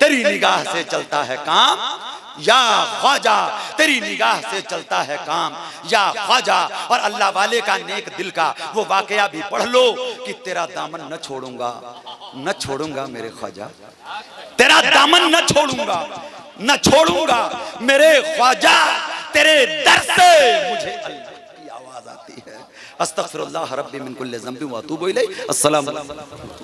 तेरी निगाह से चलता है काम या ख्वाजा, तेरी निगाह से चलता है काम या ख्वाजा। और अल्लाह वाले का नेक दिल का वो वाकया भी पढ़ लो कि तेरा दामन न छोड़ूंगा, न छोड़ूंगा मेरे ख्वाजा, तेरा दामन न छोड़ूंगा, न छोड़ूंगा मेरे ख्वाजा, तेरे दर से मुझे अल्लाह की आवाज आती है। अस्तगफिरुल्लाह रब्बी मिन कुल्लि ज़ंबि व अतूबु इलैह। अस्सलाम वालेकुम।